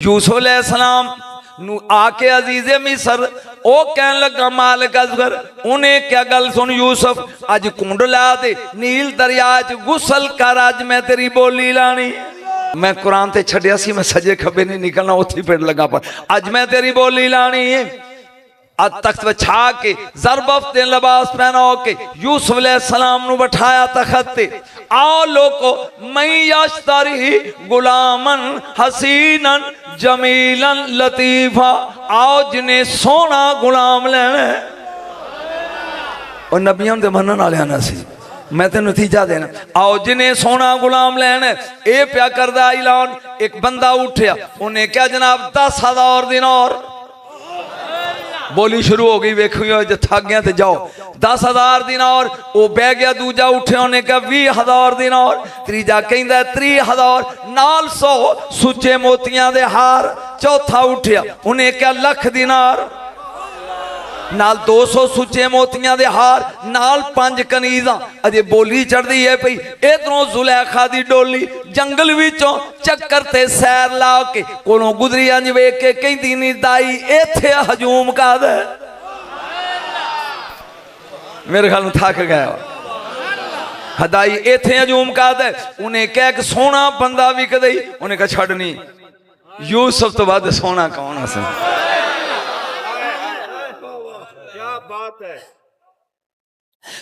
यूसुफ अलैहिस्सलाम नू आके अजीज़े मिस्र ओ कहन लगा मालिक असगर उन्हें क्या गल सुन यूसुफ अज कुंड ला दे नील दरिया च गुसल कर अज मैं तेरी बोली लानी मैं कुरान ते छड़िया सी मैं सजे खब्बे नहीं निकलना उत्थे पेड़ लगा पर अज मैं तेरी बोली लानी है तख्त बिछा के ज़रबफ्त लिबास पहना के यूसुफ अलैहिस्सलाम नु बैठाया तख्त ते आओ लोको मैं यश्तरी गुलामन हसीनन जमीलन लतीफा आओ जिन्हें सोना गुलाम लेना और नबियों दे मनन वाले ना सी मैं तेन नतीजा देना आओ जिन्हें सोना गुलाम लेना ये प्या करदा ऐलान एक बंदा उठया उन्हें क्या जनाब 10,000 दिनार बोली शुरू हो गई वेखियो जो थक गया तो जाओ 10,000 दिनार वो बह गया दूजा उठे उन्हें कहा 20,000 दिनार तीजा कहता 30,000 नाल 100 सुचे मोतियां दे हार चौथा उठया उन्हें कहा 1,00,000 दिनार नाल 200 सुचे मोतियां दे हार नाल 5 कनीज़ां अजे बोली चढ़दी है पई इधरों जुलेखा दी डोली जंगल विचों चक्कर ते सैर ला के कोलों गुजरी अंज वेख के कहंदी नी दाई इत्थे हजूम कर दे मेरे ख्याल थक गया हदाई इत्थे हजूम कर दे उन्हें कह के सोना बंदा विक दई उन्हें कहा छड़नी यूसुफ तो बाद सोना कौन है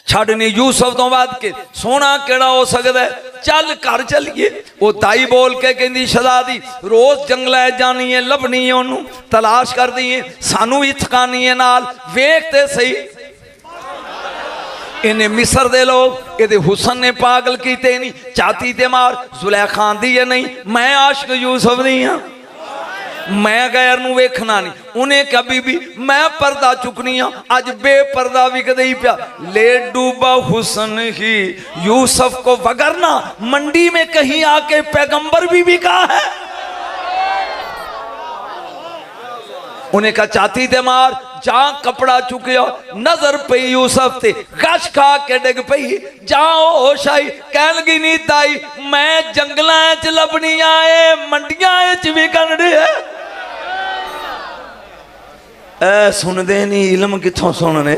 छड़नी यूसुफ तो बाद के सोना केड़ा हो सकता है चल घर चलिए वो ताई बोल के कहती शहजादी रोज जंगल जानी है लभनी है उन्हों तलाश कर दी है सानू भी थकानी है नाल वेखते सही इन्हें मिस्र दे लोग ये हुसन ने पागल कीते नहीं चाती ते मार जुलेखा दी है नहीं मैं आशिक यूसुफ दी हाँ मैं गैर नू वेखना नहीं उन्हें कभी भी मैं पर्दा चुकनी हाँ अज बेपर्दा विकदे ही पिया ले डूबा हुसन ही यूसुफ को वगरना मंडी में कहीं आके पैगंबर भी बिका है उन्हें कहा चाती ते मार जा कपड़ा चुकियो नजर पई यूसुफ ते गश खा के डिग पई जाओ होशाई कह लगी नी ताई मैं जंगलां च लभनी आए मंडियां च विकण दे ऐ सुनदे नहीं इल्म किथों सुनने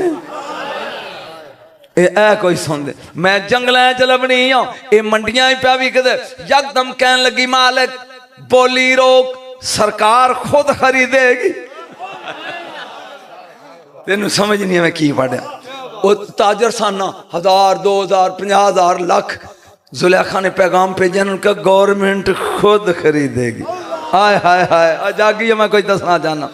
ए कोई सुनदे मैं जंगलां च लभनी हां ए मंडियां च पिया विकदे यकदम कहन लगी मालिक बोली रोक सरकार खुद खरीदेगी तेन समझ नहीं मैं की पढ़िया वो ताजर साना 1,000 2,000 50,000 लाख जुलेखा ने पैगाम भेजा उनका गवर्नमेंट खुद खरीदेगी हाय हाय हाय जागी मैं कोई दसना चाहना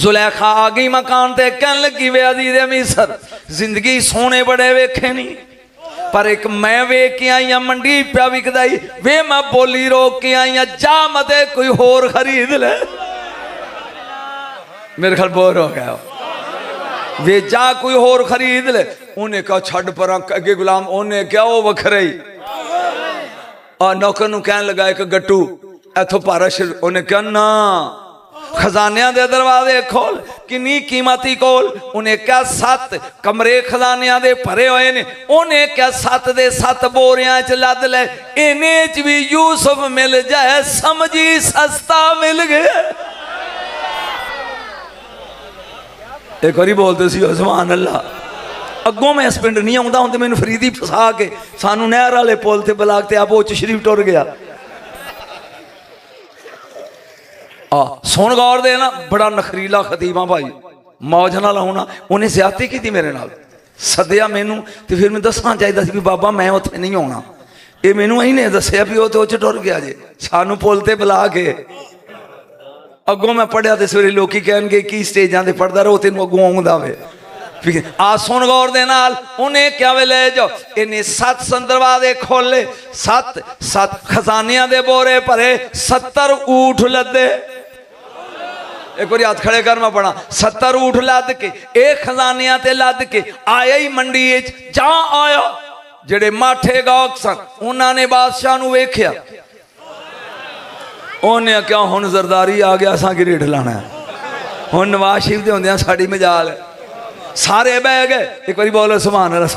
जुलेखा आ गई मकान ते कहन लगी वे अजीज़े मिस्र जिंदगी सोने बड़े वेखे नहीं पर एक मैं वेख के आई मंडी प्या विकदाई वे मैं बोली रोक के आई जा मते कोई होर खरीद ले मेरे ख्याल बोर हो गया वे जा कोई होर खरीद ले उन्हें कहा छड़ पर अगे गुलाम उन्हें क्या वो वखरे और नौकर नू कहन लगा एक गट्टू इथों पारश उन्हें कहा ना खजानिया दे दरवाजे खोल किन्नी कीमती कोल उन्हें क्या 7 कमरे खजानिया दे भरे हुए ने उन्हें क्या 7 दे 7 बोरियां च लद ले इन्हें च भी यूसुफ मिल जाए समझी सस्ता मिल गया एक बारी बोलते सी सुभान अल्लाह अगों मैं इस पिंड नहीं आउंदा हुंदे मैनू फरीदी फसा के सानू नहर वाले पुल ते बलाग ते आप उच शरीफ टुर गया सुन गौर दे ना बड़ा नखरीला खतीबा भाई मौज नाल आउणा उन्हें ज्यादती की मेरे नाल सद्या मैनू ते फिर मैं दसना चाहिए भी बाबा मैं उत्थे नहीं आउणा ये मैनू अहीं ने दस्सिया भी वो तो उच टुर गया जे सानू पुल ते बुला के अगों मैं पढ़िया तो सवेरे लोग कह की स्टेजा से पढ़ता रहो तेन अगों आऊंदा वे आ सुन गौर दे नाल उन्हें क्या वे ले जाओ इन्हें 7 दरवाजे खोले 7 खजानिया दे बोरे भरे 70 ऊठ लदे एक बार हाथ खड़े कर मैं पढ़ा 70 ऊठ लद के एक खजानिया ते लद के आया ही मंडी जा आया जेड़े माठे गाहक सन उन्होंने बादशाह नू वेख्या उन्हें क्या हुण जरदारी आ गया असा की रेट लाना हुण नवाज शरीफ के होंदे साड़ी मजाल सारे बह गए एक बार बोलो सुभान अल्लाह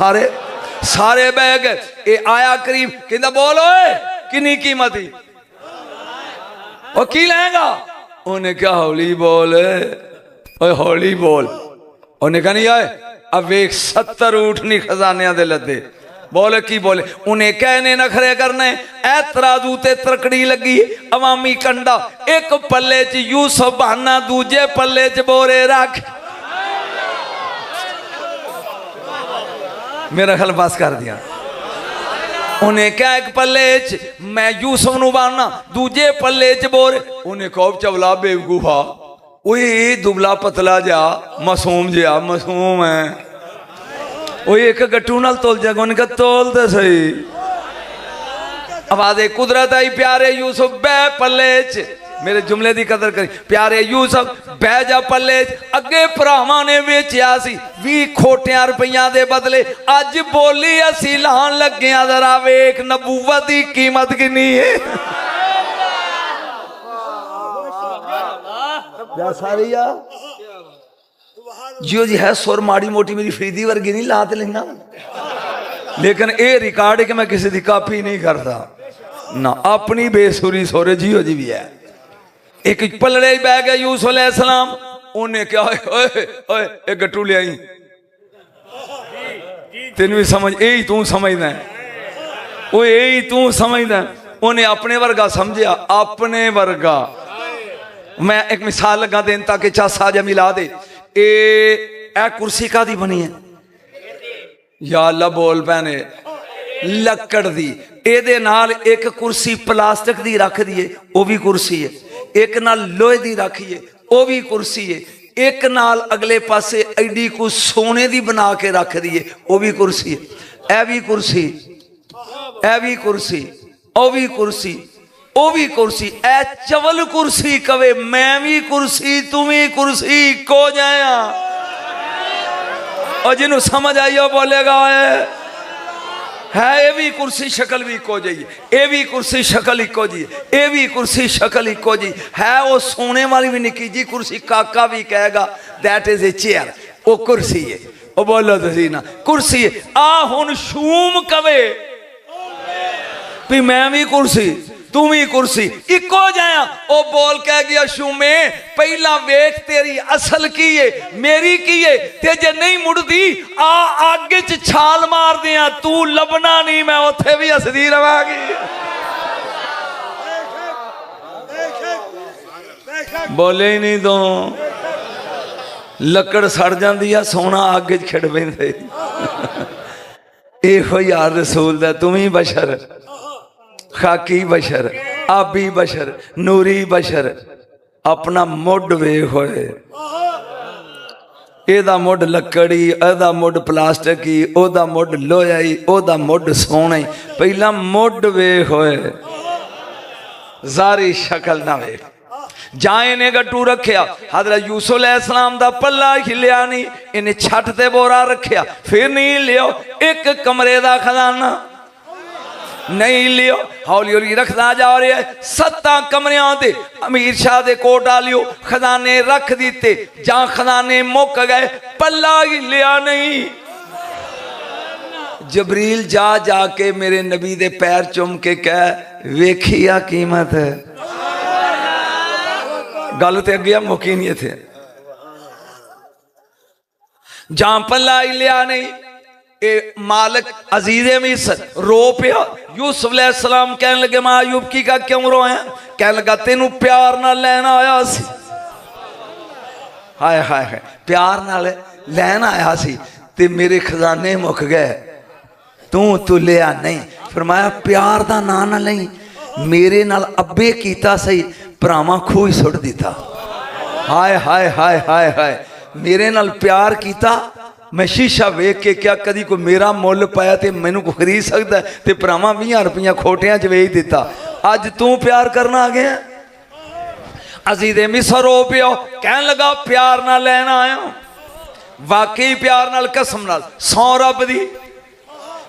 सारे बह गए ये आया करीब कहंदा बोलो किन्नी कीमत وہ کی لیں گا؟ انہیں کیا ہولی بول ہولی بول. انہیں کہا نہیں آئے اب ایک 70 اونٹنی خزانے دے لدے. بولے کی بولے انہیں کہنے نخرے کرنے اے ترازو تے ترکڑی لگی عوامی کنڈا ایک پلے چ یوسف بہانا دوجے پلے چ بورے رکھ. میرا خیال بس کر دیا. انہیں کیا ایک پلے چ میں یوسف نو بہانا دوجے پلے چ بورے. انہیں کہو چولا بیوقوفا وہی دبلا پتلا جا معصوم جا معصوم ہے وہی ایک گٹو نال تول جائے گا. انہیں کہا تول دے صحیح. آواز قدرت آئی پیارے یوسف بے پلے چ. میرے جملے دی قدر کری. پیارے یوسف بے جا پلے چ. اگے پراواں نے ویچیا سی 20 کھوٹیاں روپیاں دے بدلے اج بولی اسی لان لگیاں ذرا ویکھ نبوت دی قیمت کنی ہے. کیا ساری آ جیو جی ہے سور ماڑی موٹی میری فریدی ورگی نہیں لات لینا لیکن اے ریکارڈ ہے کہ میں کسی دی کاپی نہیں کرتا نہ اپنی بے سوری سورے جیو جی بھی ہے. ایک پلڑے ہی بہ گئے یوسف علیہ السلام. انہیں کیا ایک گٹو لے آئی تین بھی سمجھ اے تو سمجھنا ہے وہ اے تو سمجھنا ہے. انہیں اپنے ورگا سمجھیا اپنے ورگا. میں ایک مثال لگا دیں تاکہ چاہ ساجہ ملا دے. اے کرسی کا دی بنی ہے یا اللہ بول پہنے لکڑ دی. اے دے نال ایک کرسی پلاسٹک دی رکھ دیئے وہ بھی کرسی ہے. ایک نال لوہے دی رکھیے وہ بھی کرسی ہے. ایک نال اگلے پاسے ایڈی کو سونے دی بنا کے رکھ دیئے وہ بھی کرسی ہے. اے بھی کرسی اے بھی کرسی او بھی کرسی او بھی کرسی. اے چول کرسی کوے میں بھی کرسی تمہیں کرسی کو جایا. اور جنہوں سمجھ آئیو بولے گا ہے اے بھی کرسی شکل بھی کو جائیے اے بھی کرسی شکل ہی کو جائیے اے بھی کرسی شکل ہی کو جائیے. ہے وہ سونے والی بھی نکی جی کرسی کاکا بھی کہے گا that is a chair وہ کرسی ہے. وہ بولو تو سی نا کرسی ہے. آہن شوم کوے بھی میں بھی کرسی تم ہی کرسی اکو جایا. او بول کہہ گیا شومے پہلا ویکھ تیری اصل کی ہے میری کی ہے تے جے نہیں مڑ دی آگے چ چھال مار دیا تو لبنا نہیں میں اتھے بھی ہسدی رہا گی. بولے ہی نہیں تو لکڑ سڑ جاندی ہے سونا آگے چ کھڑ پیندے. اے ہو یار رسول دا تم ہی بشر خاکی بشر آبی بشر نوری بشر اپنا مڈ وے ہوئے. اے دا مڈ لکڑی اے دا مڈ پلاسٹکی او دا مڈ لویائی او دا مڈ سونے. پہلا مڈ وے ہوئے زاری شکل نہ وے. جائیں نے گٹو رکھیا حضرت یوسف علیہ السلام دا پلہ ہلیا نہیں انہیں چھٹ تے بورا رکھیا پھر نہیں لیو ایک کمرے دا خزانہ نہیں لیو ہولی ہولی رکھنا جا رہے ہیں. 7 کمریاں دے امیر شاہ دے کوٹ آلیو خزانے رکھ دیتے جہاں خزانے موک گئے پلہ ہی لیا نہیں. جبریل جا جا کے میرے نبی دے پیر چم کے کہے ویکھیا قیمت ہے. گالتے گیا مکینیے تھے جہاں پلہ ہی لیا نہیں. اے مالک عزیز مصر رو پیا. یوسف علیہ السلام کہنے لگے ماں ایوب کی کا کیوں رو ہیں؟ کہنے لگا تینوں پیار نہ لینا آیا سی. ہائے ہائے ہائے پیار نہ لینا آیا سی تے میرے خزانے مک گئے تو لیا نہیں. فرمایا پیار دا نہ لیں میرے نال ابے کیتا سی پراما کھوئی سٹ دیتا. ہائے ہائے ہائے ہائے ہائے میرے نال پیار کیتا میں شیشہ ویک کے کیا کدی کو میرا مول پایا تے میں نو کو خرید سکتا ہے تے پراما 20 روپیاں کھوٹیاں چویج دیتا. آج تو پیار کرنا آ گیا. عزیز مصر ہو پیو کہنے لگا پیار نہ لینا آیا. واقعی پیار نال قسم نال 100 رب دی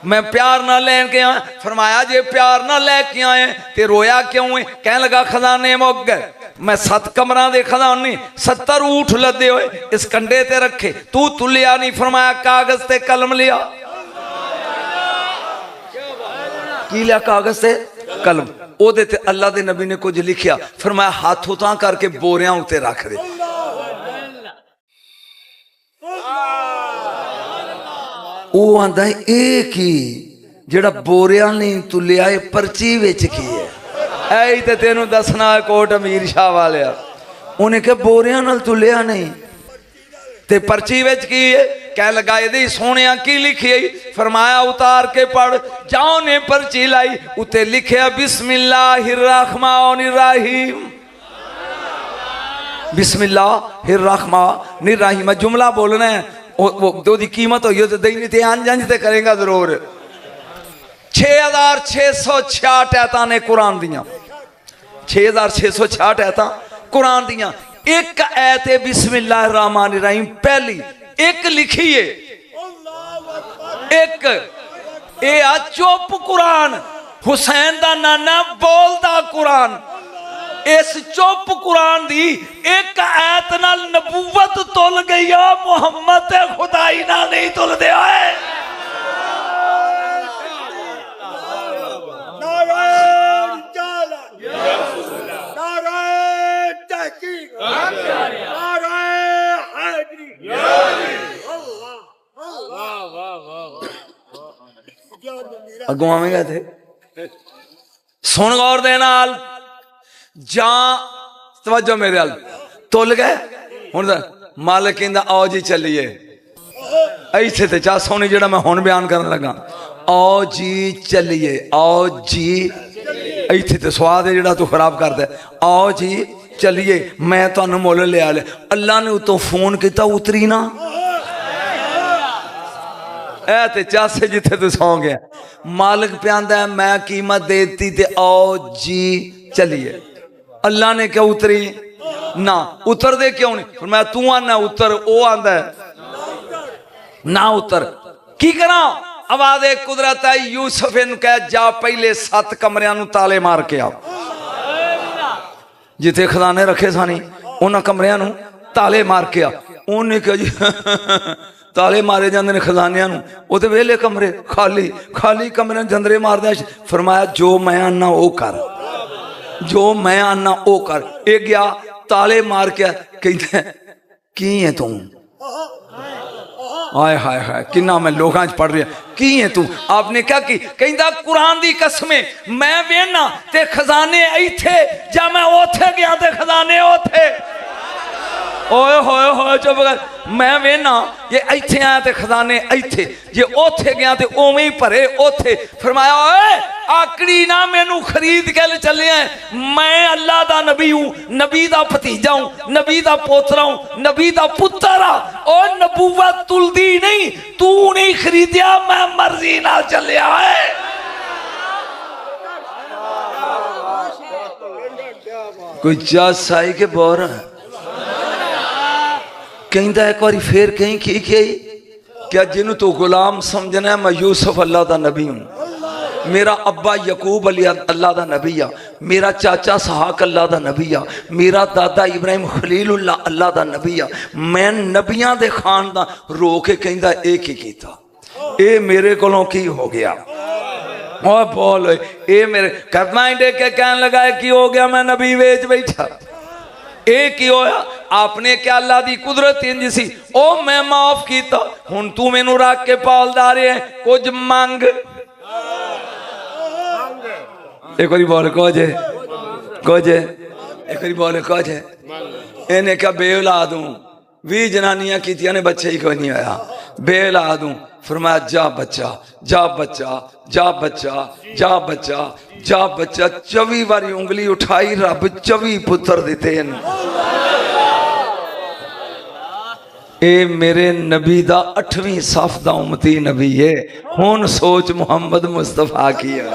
میں پیار نہ لین کے آئے. فرمایا جے پیار نہ لے کے آئے تے رویا کیوں ہے؟ کہنے لگا خزانے موک گئے میں 7 کمرہ دے خزانے 70 اونٹ لدے ہوئے اس کنڈے تے رکھے تو لیا نہیں. فرمایا کاغذ تے قلم لیا. کی لیا کاغذ تے قلم. ਉਹਦੇ ਤੇ ਅੱਲਾ ਦੇ ਨਬੀ ਨੇ ਕੁਝ ਲਿਖਿਆ, ਫਰਮਾਇਆ ਹੱਥ ਉਤਾਂ ਕਰਕੇ ਬੋਰਿਆਂ ਉੱਤੇ ਰੱਖ ਦੇ। ਉਹ ਆਂਦਾ ਇਹ ਕੀ ਜਿਹੜਾ ਬੋਰਿਆਂ ਨਹੀਂ ਤੁਲਿਆ, ਇਹ ਪਰਚੀ ਵਿੱਚ ਕੀ ਹੈ? ਐ ਤੇ ਤੈਨੂੰ ਦੱਸਣਾ ਕੋਟ ਅਮੀਰ ਸ਼ਾਹ ਵਾਲਿਆ। ਉਹਨੇ ਕਿਹਾ ਬੋਰਿਆਂ ਨਾਲ ਤੁਲਿਆ ਨਹੀਂ ਤੇ ਪਰਚੀ ਵਿੱਚ ਕੀ ਹੈ? ਕਹਿ ਲਗਾ ਇਹਦੀ ਸੋਹਣਿਆ ਕੀ ਲਿਖੀ? ਫਰਮਾਇਆ ਉਤਾਰ ਕੇ ਪੜ। ਜਾओ ने पर्ची लाई, उत्ते लिखे बिस्मिल्लाहिर्रहमानिर्रहीम। बिस्मिल्लाहिर्रहमानिर्रहीम जुमला बोलना है, वो दी कीमत होई तो देनी ते अंज ते करेगा जरूर। 6666 आयतां ने कुरान दियां, 6666 आयतां कुरान दियां। एक आयत है बिस्मिल्लाहिर्रहमानिर्रहीम पहली, एक लिखी है, एक ए आ चुप कुरान, हुसैन दा नाना बोलदा कुरान। इस चुप कुरान दी एक आयत नाल नबूवत तुल गई है, मुहम्मद ते खुदाई नाल नहीं तुल दे है। अगों आवेगा थे सुन गौर दे नाल जा तवज्जो मेरे हाल तुल गए हुण मालिक कहंदा आओ जी चलिए इत्थे ते चा सोनी जेड़ा मैं हुण बयान करन लगा। आओ जी चलिए, आओ जी इत्थे ते स्वाद है जेड़ा तू खराब करदा। आओ जी चलिए मैं तुहानू मुल लिया ले। अल्लाह ने उतों फोन किया उतरी ना ऐ ते चासे जिथे तू सौ गया। मालिक प्यांदा है मैं कीमत दे दी ते आओ जी चलिए। अल्लाह ने क्या उतरी ना? उतर दे क्यों नहीं? मैं तू आना उतर, ओ आंदा है ना उतर। की करा? आवाज कुदरत आई यूसुफ इन कह जा पहले 7 कमरियां नू ताले मार के आ। जिथे खजाने रखे सानी उन्हां कमरियां नू ताले मार के आ। उन्हें कहा जी ताले मारे जाते हैं खजानियां नू, वो तो वेले कमरे खाली खाली कमरे जंदरे मारदे। फरमाया जो मैं आना वो कर, जो मैं आना वो कर। एक गया ताले मार के कहते की है तू? हाय हाय हाय किन्ना मैं लोगों च पढ़ रहा की है तू? आपने क्या की? कहता कुरान दी कसमें मैं वेना ते खजाने इत्थे जा मैं ओथे गया ते खजाने ओथे। ओए होए होए चुप कर। मैं वेना ये इत्थे आया ते खजाने इत्थे, जे ओथे गया ते ओवें ही भरे ओथे। फरमाया ओए आकड़ी ना मैनू खरीद के चले हैं, मैं अल्लाह दा नबी हूं, नबी दा भतीजा हूं, नबी दा पोतरा हूं, नबी दा पुत्र आ। ओ नबूवत तुलदी नहीं, तू नहीं खरीदिया, मैं मर्जी नाल चलिया है। कोई चास साई के बोर कहता एक बार फिर कहीं की क्या जिन्हों तो गुलाम समझना है मैं यूसुफ अल्लाह दा नबी हूं, मेरा अब्बा यकूब अली अल्लाह दा नबी आ, मेरा चाचा सहाक अल्लाह दा नबी आ, मेरा दादा इब्राहिम खलीलुल्लाह अल्लाह दा नबी आ। मैं नबियां दे खानदान रो के कहता एक ही कीता, ए मेरे कोलों की हो गया? और बोल ए मेरे करमाई दे के कहने लगा की हो गया? मैं नबी वेच बैठा। एक ही होया आपने क्या अल्लाह दी कुदरत इंज सी ओ मैं माफ कीता, हुण तू मैनू रख के पालदा रहे कुछ मंग। एक बारी बोल कुछ एक बारी बोल कुछ इन्हें क्या बे औलाद हूं, 20 जनानियां कीतियां ने बच्चे ही कोई नहीं आया, बे औलाद हूं। फरमाया जा बच्चा जा बच्चा जा बच्चा जा बच्चा जा बच्चा। 24 बारी उंगली उठाई, रब 24 पुत्र दिते हैं। ए मेरे नबी दा 8वीं सफ दा उम्मती नबी है। हुण सोच मुहम्मद मुस्तफा की है।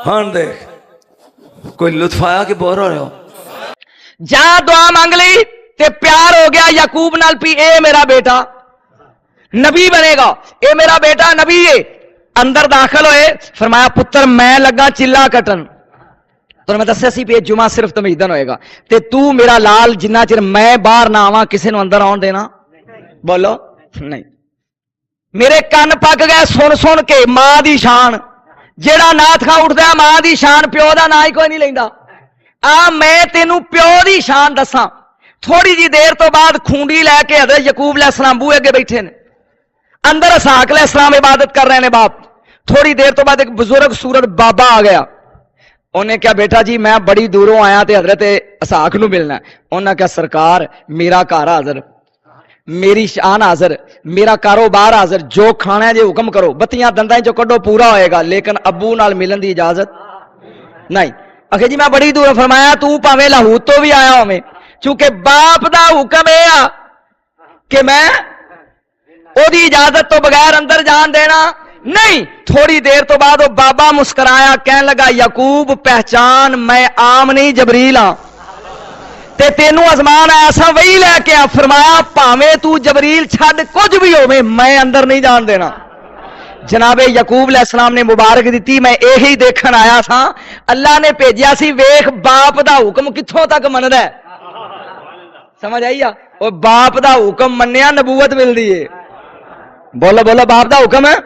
हाँ देख कोई लुत्फ आया कि बोर हो रहे हो? जा दुआ मांग ली ते प्यार हो गया याकूब नाल पी ए मेरा बेटा नबी बनेगा, ए मेरा बेटा नबी है। अंदर दाखिल होए, फरमाया पुत्र मैं लगा चिल्ला कटन। तो मैं दस्या सी भी जुमा सिर्फ तमीदन होएगा ते तू मेरा लाल जिन्ना चिर मैं बाहर ना आवां किसी नूं अंदर आउण देना? बोलो नहीं। मेरे कान पक गए सुन सुन के मां दी शान ਜਿਹੜਾ ਨਾਥ ਖਾ ਉੱਠਦਾ ਮਾਂ ਦੀ ਸ਼ਾਨ ਪਿਓ ਦਾ ਨਾਂ ਹੀ ਕੋਈ ਨਹੀਂ ਲੈਂਦਾ। ਆ ਮੈਂ ਤੈਨੂੰ ਪਿਓ ਦੀ ਸ਼ਾਨ ਦੱਸਾਂ। ਥੋੜੀ ਜੀ ਦੇਰ ਤੋਂ ਬਾਅਦ ਖੂੰਡੀ ਲੈ ਕੇ ਹਜ਼ਰਤ ਯਕੂਬ अलैहिस्सलाम ਬੂਹੇ ਅੱਗੇ ਬੈਠੇ ਨੇ, ਅੰਦਰ ਇਸहाक अलैहिस्सलाम इबादत कर रहे हैं बाप। थोड़ी देर तो बाद एक बुजुर्ग सूरत बाबा आ गया। उन्हें क्या बेटा जी मैं बड़ी दूरों आया तो हजरत इसहाक नूं मिलना। उन्हें क्या सरकार मेरा घर हाजिर, मेरी शान हाजिर, मेरा कारोबार हाजिर, जो खाना है जो हुक्म करो, बत्तियां दंदां चो कड्डो पूरा होएगा, लेकिन अब्बू नाल मिलन दी इजाजत नहीं। आखे जी मैं बड़ी दूरों। फरमाया तू भावें लाहौर तो भी आया होवे, चूंकि बाप दा हुक्म है कि मैं ओदी इजाजत तो बगैर अंदर जान देना नहीं। थोड़ी देर तो बाद वो बाबा मुस्कुराया, कहने लगा यकूब पहचान मैं आम नहीं जबरील हाँ, ते तेनू आजमान ऐसा वही लैके आ। फरमाया भावें तू जबरील छड़ कुछ भी होवे मैं अंदर नहीं जान देना। जनाबे यकूब अलैहिस्सलाम ने मुबारक दी, मैं यही देखन आया था, अल्लाह ने भेजिया सी, वेख बाप दा हुक्म कित्थों तक मनदा है। समझ आई आ? और बाप दा हुक्म मन्निया नबूवत मिलदी है। बोलो बोलो बाप दा हुक्म है।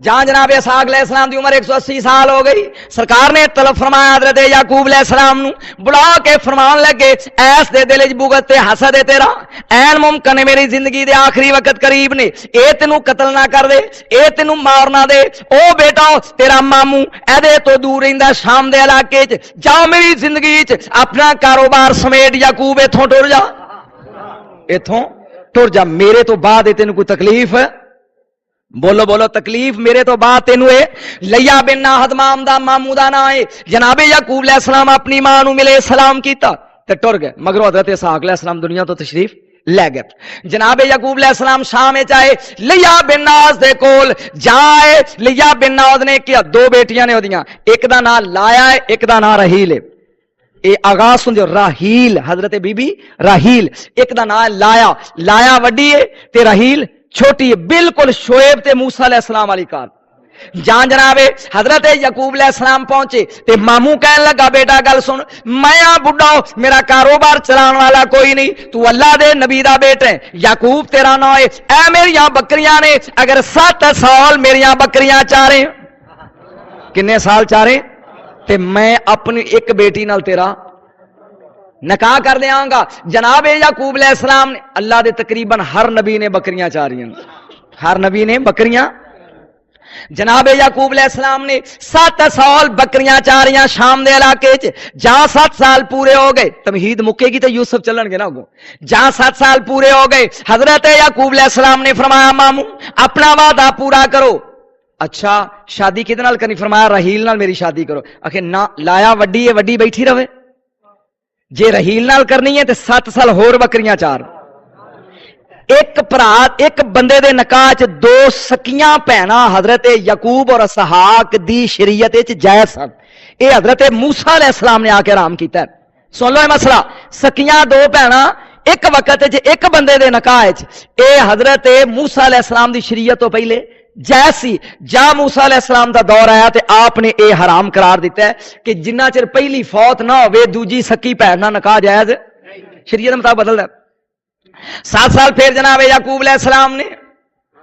जहां जनाब इसहाक अलैहिस्सलाम की उम्र 180 साल हो गई, सरकार ने तलब फरमाया हजरत याकूब अलैहिस्सलाम नूं बुला के फरमान लगे, ऐस दे दिल च बुगत ते हसद है तेरा, ऐन मुमकिन है मेरी जिंदगी दे आखिरी वक्त करीब ने, ए तेनू कतल ना कर दे, ए तेनू मार ना दे। ओ बेटा तेरा मामू एदे तो दूर रहिंदा शाम दे इलाके च, जा मेरी जिंदगी च अपना कारोबार समेट याकूब इथों टुर जा, इथों टुर जा, मेरे तो बाद तेनू कोई तकलीफ। बोलो बोलो तकलीफ मेरे तो बाद तेनू है। लिया बिन नाहद माम दा मामू दा ना है। जनाबे याकूब अलैहिस्सलाम अपनी मां नूं मिले, सलाम कीता ते टुर गए। मगरों हजरत इसहाक अलैहिस्सलाम दुनिया तो तशरीफ लै गए। जनाबे याकूब अलैहिस्सलाम शाम में आए, लिया बिन नाज दे कोल जाए। लिया बिन नाज ने क्या दो बेटियां ने ओदियां, एक दा नाम लाया है, एक दा नाम रहील है। ये आगाज सुन जो राहील, हजरत बीबी राहील, एक दा नाम लाया। लाया वड्डी है ते राहील छोटी है, बिल्कुल शोएब ते मूसा अलैहिस्सलाम वाली कार। जान जनाबे हजरत याकूब अलैहिस्सलाम पहुंचे ते मामू कहने लगा बेटा गल सुन, मैं बुढ़ा मेरा कारोबार चलाने वाला कोई नहीं, तू अल्लाह दे नबी दा बेटा है, याकूब तेरा नाम है, ऐ मेरिया बकरियां ने अगर 7 साल मेरिया बकरियां चारे, किन्ने साल चारे, ते मैं अपनी एक बेटी नाल तेरा नकाह कर देंगा। जनाब याकूब अलैहिस्सलाम ने, अल्लाह दे तकरीबन हर नबी ने बकरियां चारियां, हर नबी ने बकरियां। जनाब याकूब अलैहिस्सलाम ने 7 साल बकरियां चारियां शाम दे इलाके च। जहां 7 साल पूरे हो गए, तमहीद मुकेगी तो यूसुफ चलणगे ना अगों। जहां 7 साल पूरे हो गए, हजरत याकूब अलैहिस्सलाम ने फरमाया मामू अपना वादा पूरा करो। अच्छा शादी किदे नाल करनी? फरमाया रहील नाल मेरी शादी करो। आखे ना, लाया वड्डी है, वड्डी बैठी रहे, जे रहील नाल करनी है तो 7 साल होर बकरियां चार। एक भरा एक बंदे दे नकाह च 2 सकियां भैना हजरत याकूब और इसहाक दी शरीयत च जायज सन। ये हजरत मूसा अलैहिस्सलाम ने आके आराम किया। सुन लो ये मसला, सकियां 2 भैना एक वक्त च एक बंदे दे नकाह च, ये हजरत मूसा अलैहिस्सलाम दी शरीयत तो पहले जैसी। जा मूसा अलैहिस्सलाम दा दौर आया तो आपने ये हराम करार दिता है कि जिन्ना चिर पहली फौत ना हो दूजी सकी भैन ना नकाह जायज, शरीयत मुताबिक बदलदा। 7 साल फिर जनाब याकूब अलैहिस्सलाम ने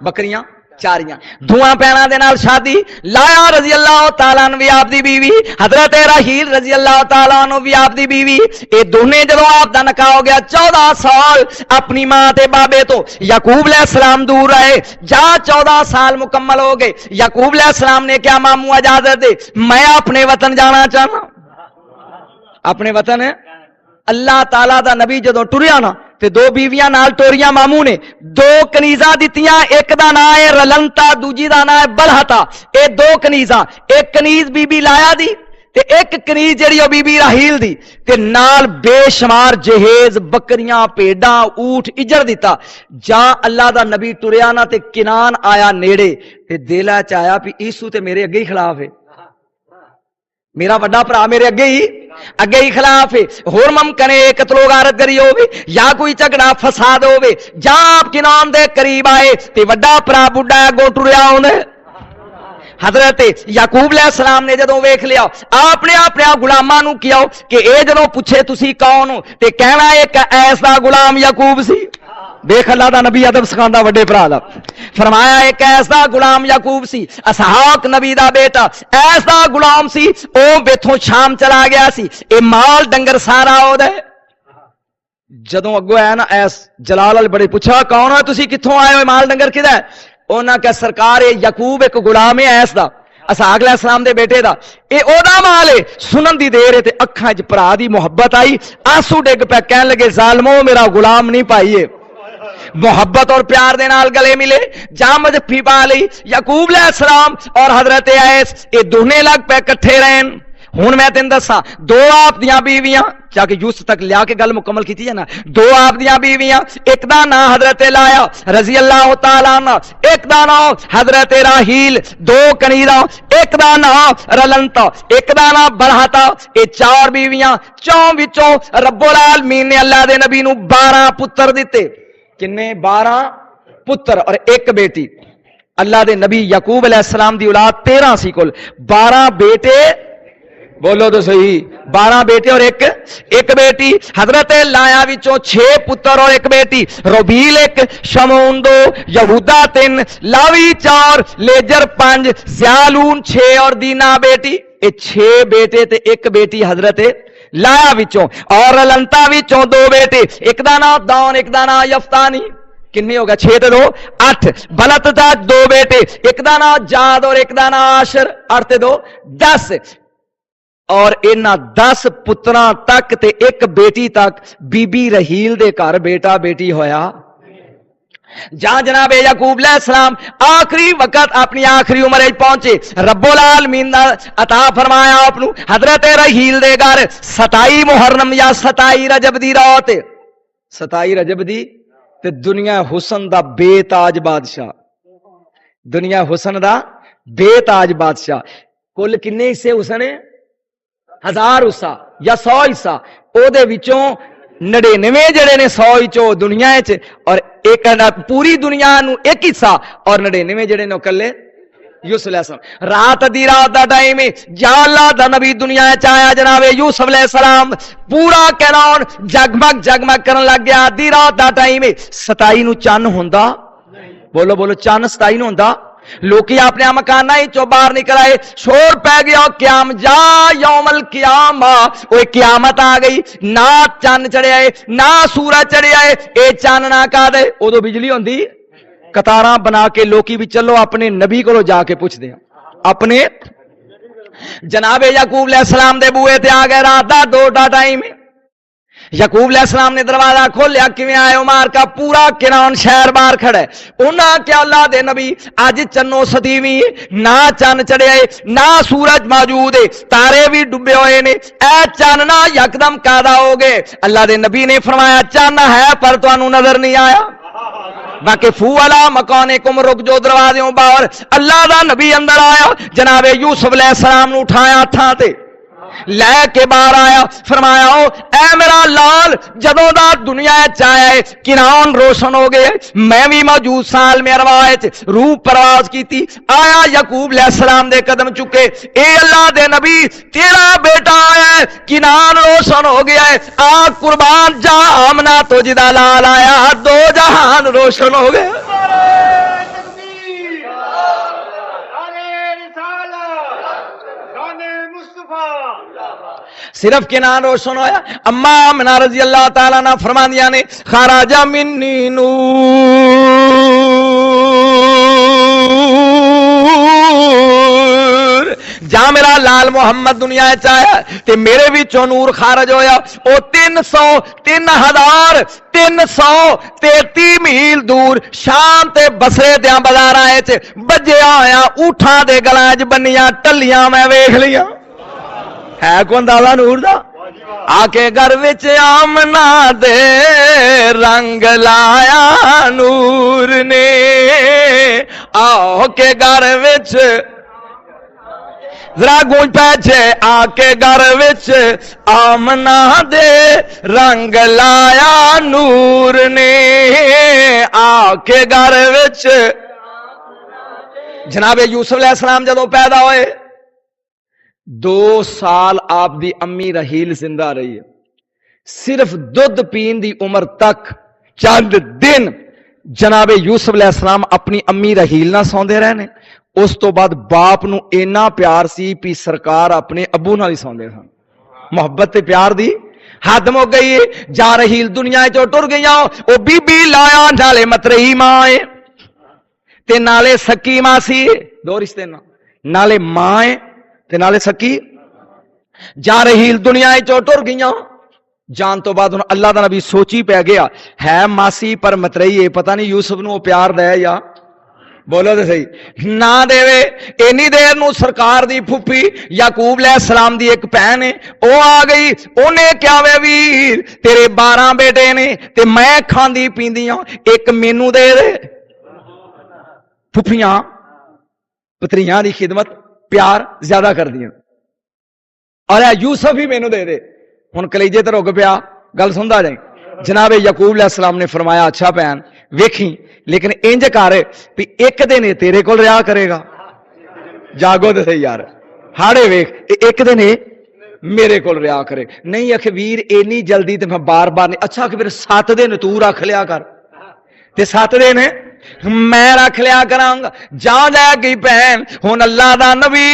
बकरियां चारियां, धुआं पैना दे नाल शादी। लाया रजी अल्लाह तआला अन्हु भी आप दी बीवी, हजरत राहील रजी अल्लाह तआला अन्हु भी आप दी बीवी। ये दोने जदों आप दा नकाह हो गया, 14 साल अपनी मां ते बाबे तो याकूब अलैहिस्सलाम दूर रहे। जा 14 साल मुकम्मल हो गए, याकूब अलैहिस्सलाम ने क्या मामू इजाजत दे, मैं अपने वतन जाना चाहना। अपने वतन अल्लाह ताला दा नबी जदों टुरिया ना ते 2 बीवियां नाल टोरियां मामू ने, 2 कनीजा दित्तियां, एक दा नाम है रलंता, दूजी दा नाम है बलहता। ये 2 कनीजा, एक कनीज बीबी लाया दी ते एक कनीज जेड़ी ओ बीबी राहील दी, ते नाल बेशुमार जहेज बकरियां भेडां ऊठ इजर दिता। जा अल्लाह दा नबी टुरिया ना ते किनान आया नेड़े, ते दिल च आया भी ईसू ते मेरे अगे ही खिलाफ है, मेरा वड्डा भरा मेरे अगे ही खिलाफ है। होर मुमकिन है कतलो गारत करी होवे या कोई झगड़ा फसाद होवे। जा आप किनान दे करीब आए ते वड्डा भरा बुढ़ा अगों टुरिया आउंदा। हजरत याकूब अलैहिस्सलाम ने जदों वेख लिया, आपने अपने गुलामां नूं किया कि ए जदों पुछे तुसी कौन हो ते कहना एक ऐसा गुलाम याकूब सी। देख अल्लाह दा नबी अदब सिखांदा वड्डे भरा दा। फरमाया एक ऐसा गुलाम याकूब सी, इसहाक नबी दा बेटा, ऐसा गुलाम सी ओ बेथों शाम चला गया सी, ए माल डंगर सारा ओदा। जदों अगो आया ना ऐस जलाल अल बड़े पूछा कौन हो तुसी, कित्थों आए हो, माल डंगर किदा है? उन्हां कहा सरकार ए याकूब एक गुलाम है ऐस दा, इसहाक अलैहिस्सलाम दे बेटे दा, ए ओदा माल है। सुनन दी देर है ते अखां च भरा दी मुहब्बत आई, आंसू डिग पे, कहन लगे जालमो मेरा गुलाम नहीं पाईए। मोहब्बत और प्यार दे नाल गले मिले, जामद फी पा ली। याकूब अलैहिस्सलाम और हजरत ऐस ये दोने लग पे इकट्ठे रहन। हुण मैं तेन दसा दो आप दियां बीवियां, जाके यूसुफ तक लिया के गल मुकम्मल की है ना, दो आप दियां बीवियां, एक दा ना हजरत लाया रजी अल्लाह तआला अन्हा, एक दा ना हजरत राहील, दो कनीरा, एक दा ना रलंता, एक दा ना बरहता, ये चार बीवियां, चौं विचों रब्बुल आलमीन ने अल्लाह दे नबी नू 12 पुत्र दिते। किन्ने? 12 पुत्र और एक बेटी। अल्लाह दे नबी याकूब अलैहिस्सलाम दी औलाद 13 सी कुल, 12 बेटे, बोलो तो सही, 12 बेटे और एक बेटी। हजरत लाया विचों 6 पुत्र और एक बेटी, रोबील 1, शमून 2, यहूदा 3, लावी 4, लेजर 5, ज़यालून 6 और दीना बेटी। ये 6 बेटे ते एक बेटी हजरत लाया विचों, और लंता विचों 2 बेटे, एक दा नाम दान एक दा नाम यफ्तानी। किन्ने हो गया? 6 ते 2 8। बलत दा 2 बेटे, एक दा नाम जाद और एक दा नाम आशर, 8 ते 2 10। और इन्हां 10 पुत्रां तक ते एक बेटी तक बीबी रहील दे घर बेटा बेटी होया। जहां जनाब याकूब अलैहिस्सलाम आखिरी वक्त अपनी आखिरी उम्र पहुंचे, रब्बुल आलमीन अता फरमाया आपनू हजरत रहील दे घर 27 मुहर्रम या 27 रजब दी रात, 27 रजब दी, ते दुनिया हुसन दा बेताज बादशाह, दुनिया हुसन दा बेताज बादशाह। कुल किन्ने हिस्से हुसन? 1000 हिस्सा या 100 हिस्सा, ओदे विचों 99 जड़े ने 100 विचों दुनिया च, और एक पूरी दुनिया नू एक हिस्सा, और 99 जड़े ने कल्ले यूसुफ अलैहिस्सलाम। रात दी रात दा टाइम है, जा अल्लाह दा नबी दुनिया च आया जनाब यूसुफ अलैहिस्सलाम, पूरा कैनान जगमग जगमग करन लग गया। दी रात दा टाइम है, 27 नू चन्न हुंदा, बोलो बोलो चन्न 27 नू हुंदा। लोकी अपने मकाना चो बाहर निकल आए, शोर पै गया क्याम जा यौमल क्यामा, ओए क्यामत आ गई। ना चन्न चढ़े आए ना सूरज चढ़े आए, ए चानना का दे। उदो बिजली होंदी, कतारां बना के लोकी भी चलो अपने नबी को जाके पूछते हैं, अपने जनाबे याकूब अलैहिस्सलाम दे बूहे ते आ गए। रात दा 2 दा टाइम, याकूब अलैहिस्सलाम ने दरवाजा खोलिया, किवें आए हो? मार का पूरा किरान शहर बाहर खड़ा है। उन्हां क्या अल्लाह दे नबी अज चन्नो सतीवी, ना चन्न चढ़िया है ना सूरज मौजूद है, तारे भी डुबे हुए ने, ऐ चानना यकदम कादा हो गए। अल्लाह दे नबी ने फरमाया चन्न है पर तुहानू नजर नहीं आया, बाकी फू वाला मकाने कुम रुक जो दरवाजे बाहर। अल्लाह दा नबी अंदर आया, जनाबे यूसुफ अलैहिस्सलाम नू उठाया हत्थां ते लैके बाहर आया, फरमाया ओ ऐ मेरा लाल, जदों दा दुनिया च आया है किरान रोशन हो गए, मैं भी मौजूद साल में अरवाज रूह परवाज की। आया याकूब अलैहिस्सलाम दे कदम चुके, ए अल्लाह दे नबी तेरा बेटा आया है, किरान रोशन हो गया है, आ कुर्बान जा आमना तो जिदा लाल आया, 2 जहान रोशन हो गए। सिर्फ किनान रोशन होया। अम्मा आमना रजी अल्लाह ताला ना फरमादिया ने खराजा मिन्नी नूर, जा मेरा लाल मुहम्मद दुनिया च आया ते मेरे विचों नूर खारज होया। ओ 333 मील दूर शाम ते बसरे दे बाजारां च बज्जिया होया ऊठां दे गलां च बन्नियां टल्लियां मैं वेख लियां। है कौन दादा नूर दा? आके घर विच आमना दे रंग लाया नूर ने, आओ के घर विच जरा गूंज पैछे, आके घर विच आमना दे रंग लाया नूर ने, आके घर विच। जनाबे यूसुफ अलैहिस्सलाम जदों पैदा होए 2 साल आपकी अम्मी रहील जिंदा रही है। सिर्फ दुध पीन की उम्र तक चंद दिन जनाबे यूसुफ अलैहिस्सलाम अपनी अम्मी रहील ना सौंदे रहे ने। उस तो बाद बाप नूं इन्ना प्यार सी भी सरकार अपने अबू नाल ही सौंदे सन। मुहब्बत ते प्यार दी हद मुक गई है। जा रहील दुनिया चो टुर गई, ओ बीबी लाया नाले मतरई मां है ते नाले सकी मासी, दो रिश्ते ना, नाले मां है ते नाले सकी। जा रहील दुनिया चो टुर गई, जान तो बाद हुण अल्लाह दा नबी सोची पै गया है मासी पर मतरई है, पता नहीं यूसुफ नूं प्यार दे या बोलो तो सही ना देवे। इन्नी देर नूं सरकार दी फुफी याकूब अलैहिस्सलाम दी एक भैन है, वो आ गई। उन्हें क्या वे वीर तेरे 12 बेटे ने ते मैं खांदी पींदी हां, एक मैनू दे दे। फुफियां पतरियां दी खिदमत प्यार ज्यादा कर दियां, और यूसुफ ही मैनू दे दे। हुण कलेजे ते रुक पिया, गल सुनदा जाए। जनाबे याकूब अलैहिस्सलाम ने फरमाया अच्छा भैन वेखी, लेकिन इंज कर भी एक दिन तेरे कोल रहा करेगा। जागो तो सही यार, हाड़े वेख एक दिन मेरे कोल रहा करे। नहीं आखे वीर इन्नी जल्दी तो मैं बार बार नहीं। अच्छा कि फिर 7 दिन तू रख लिया कर ते 7 दिन मैं रख लिया करांगा। जा जाएगी भैन। हुण अल्लाह दा नबी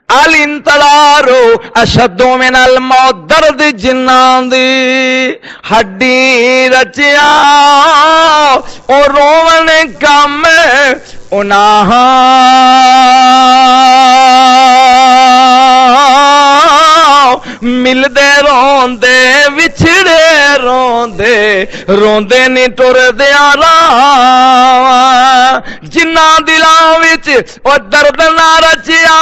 अल इंतजारो अशदो मिनल मौत, दर्द जिन्ना दी हड्डी रचिया ओ रोवन कम उनाह मिलदे रोंदे विछड़े रोंदे रोंदे नी टुरदे जिन्ना दिलां विच ओ दर्द ना रचिया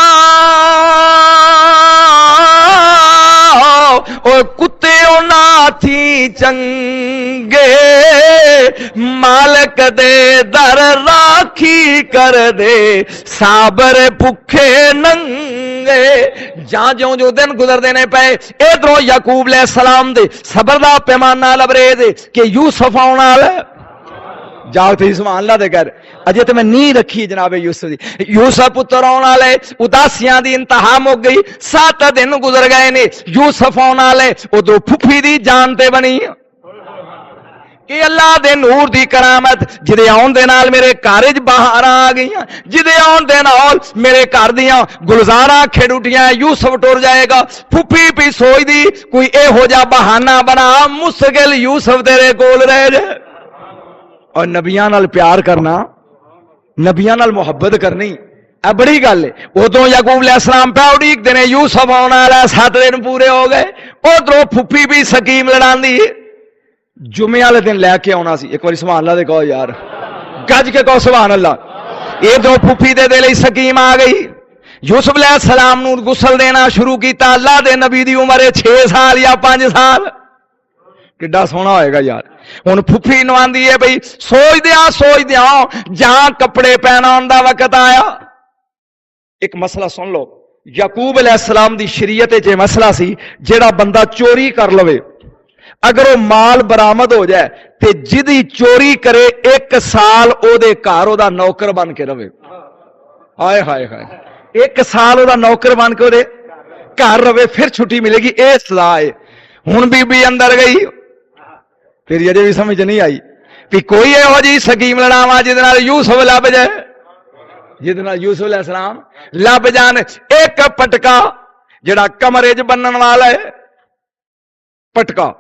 ओ कुत्ते ओ ना थी चंगे मालक दे दर राखी कर दे साबर भुखे नंगे। जा जो जो दिन गुजरते ने पे इधरों याकूब अलैहिस्सलाम दे सबर दा पैमाना लबरेज कि यूसुफ आउण वाला। जाओ थे सुभान अल्लाह दे कर अजे तो मैं नी रखी जनाबे यूसुफ दी। यूसुफ पुत्र आने वाले, उदासियां दी इंतहा मुक गई। 7 दिन गुजर गए ने, यूसुफ आने वाले। उधरों फुफी दी जान ते बनी कि अल्लाह दे नूर दी करामत जिदे आउण दे नाल मेरे घर च बाहर आ गई, जिदे आउण दे नाल मेरे घर दियां गुलजारा खेड़ उठियां। यूसुफ टुर जाएगा। फुफी भी सोचदी कोई इहो जिहा बहाना बना मुश्किल यूसुफ तेरे कोल रह जाए। और नबियां नाल प्यार करना, नबियां नाल मुहब्बत करनी ए बड़ी गल है। उदों याकूब अलैहिस्सलाम पे उड़ीकदे ने यूसुफ आने वाला। 7 दिन पूरे हो गए। उधरों फुफी भी सकीम लड़ांदी जुमे वाले दिन लैके आना सी। एक बार सुभान अल्लाह दे कहो यार, गज के कहो सुभान अल्लाह। इधरों फुफी दे दिल सकीम आ गई। यूसुफ अलैहिस्सलाम नूं गुसल देना शुरू किया। अल्लाह दे नबी दी उम्र 6 साल या 5 साल, किड्डा सोहना होएगा यार। हुण फुफी नवांदी है बई सोच दिया जहां कपड़े पहनाउण दा वक्त आया। एक मसला सुन लो, याकूब अलैहिस्सलाम दी शरीयत च मसला सी जेड़ा बंदा चोरी कर लवे, अगर वो माल बरामद हो जाए तो जिदी चोरी करे 1 साल ओदे घर ओदा नौकर बन के रवे। हाय हाय हाय, 1 साल ओदा नौकर बन के ओदे घर रवे, फिर छुट्टी मिलेगी। ये सजा है। हुण बीबी अंदर गई, फिर अजे भी समझ नहीं आई भी कोई इहो जी स्कीम लड़ावा जिहदे नाल यूसुफ लभ जाए, जिहदे नाल यूसुफ अलैहिस्सलाम लभ जान। एक पटका जिहड़ा कमरे च बन्नण वाला है, पटका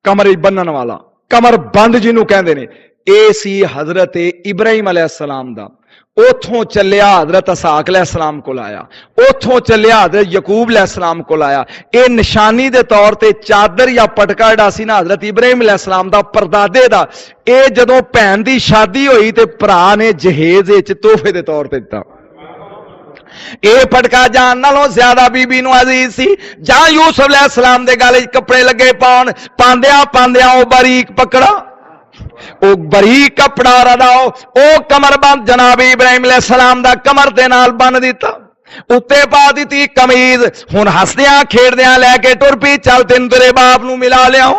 कमरे च बन्नण वाला, कमर बंद जिन्हों कहते हैं, ये सी हजरत इब्राहिम अलैहिस्सलाम दा। उथों चलिया हजरत इसहाक अलैहिस्सलाम को आया, उथों चलिया हजरत यकूब अलैहिस्सलाम को आया। ये निशानी के तौर पर चादर या पटका जिहड़ा सी ना हजरत इब्राहिम अलैहिस्सलाम दा परदादे दा, ये जदों भैन दी शादी होई ते भरा ने जहेज विच तोहफे के तौर पर दिता। ये पटका जान नालों ज्यादा बीबी नूं अजीज सी। जा यूसुफ अलैहिस्सलाम दे गल कपड़े लगे पाउण, पांदियां पांदियां ओ बारीक पकड़ा, ओ बारीक कपड़ा रदाओ, ओ कमर बंद जनाब इब्राहिम अलैहिस्सलाम दा कमर दे नाल बन दिता, उत्ते पा दी कमीज। हुण हसदियां खेड़दियां लैके टुर पई, चल तेन तेरे बाप नूं मिला लियाओ।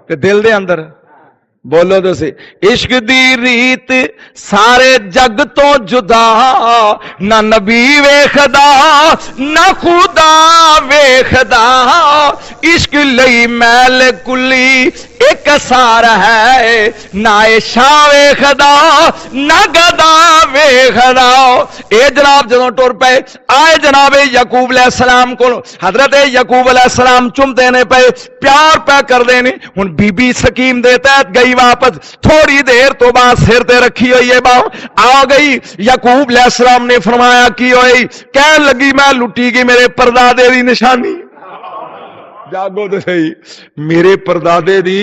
ते दिल दे अंदर बोलो तुसी, इश्क दी रीत सारे जग तो जुदा, ना नबी वेखदा ना खुदा वेखदा। इश्क ਲਈ ਮੈਲ ਕੁੱਲੀ ਇੱਕ ਸਾਰ ਹੈ, ਨਾ ਇਹ ਸ਼ਾਹ ਵੇਖਦਾ ਨਾ ਗਦਾ ਵੇਖਦਾ। ਇਹ ਜਨਾਬ ਜਦੋਂ ਟੁਰ ਪਏ ਆਏ ਜਨਾਬ ਯਾਕੂਬ अलैहिस्सलाम को, हजरत याकूब अलैहिस्सलाम चुमते ने पे, प्यार पै करते ने। हुण बीबी स्कीम दे तहत गई वापस, थोड़ी देर तो बाद सिर ते रखी हुई है बाव आ गई। याकूब अलैहिस्सलाम ने फरमाया की होई, कह लगी मैं लुटी गई मेरे परदादे दी निशानी। जागो तो सही, मेरे परदादे दी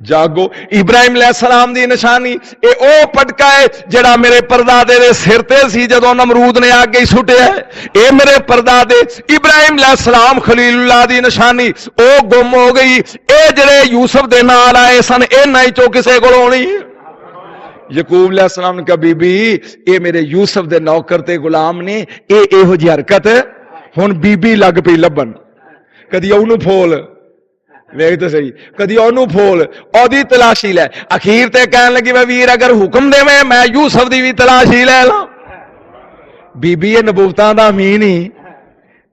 जागो। इब्राहिम अलैहिस्सलाम दी निशानी ए ओ पटका है जेड़ा मेरे परदादे दे सिर ते सी जदों नमरूद ने आगे ही सुटिया। ए मेरे परदादे इब्राहिम अलैहिस्सलाम खलीलुल्लाह दी निशानी ओ गुम हो गई। ए जेड़े यूसुफ दे नाल आए सन इन्हां चों किसे कोल होनी। याकूब अलैहिस्सलाम ने कहा बीबी ए मेरे यूसुफ दे नौकर ते गुलाम ने, ए इहो जी हरकत। हुण बीबी लग पई लभन, कदी ओनू फोल वेख तो सही, कदी ओनू फोल, ओदी तलाशी लै। अखीर ते कहन लगी मैं वीर अगर हुक्म देवे मैं यूसुफ दी भी तलाशी लै ला। बीबी ये नबूवतां दा अमीन ही,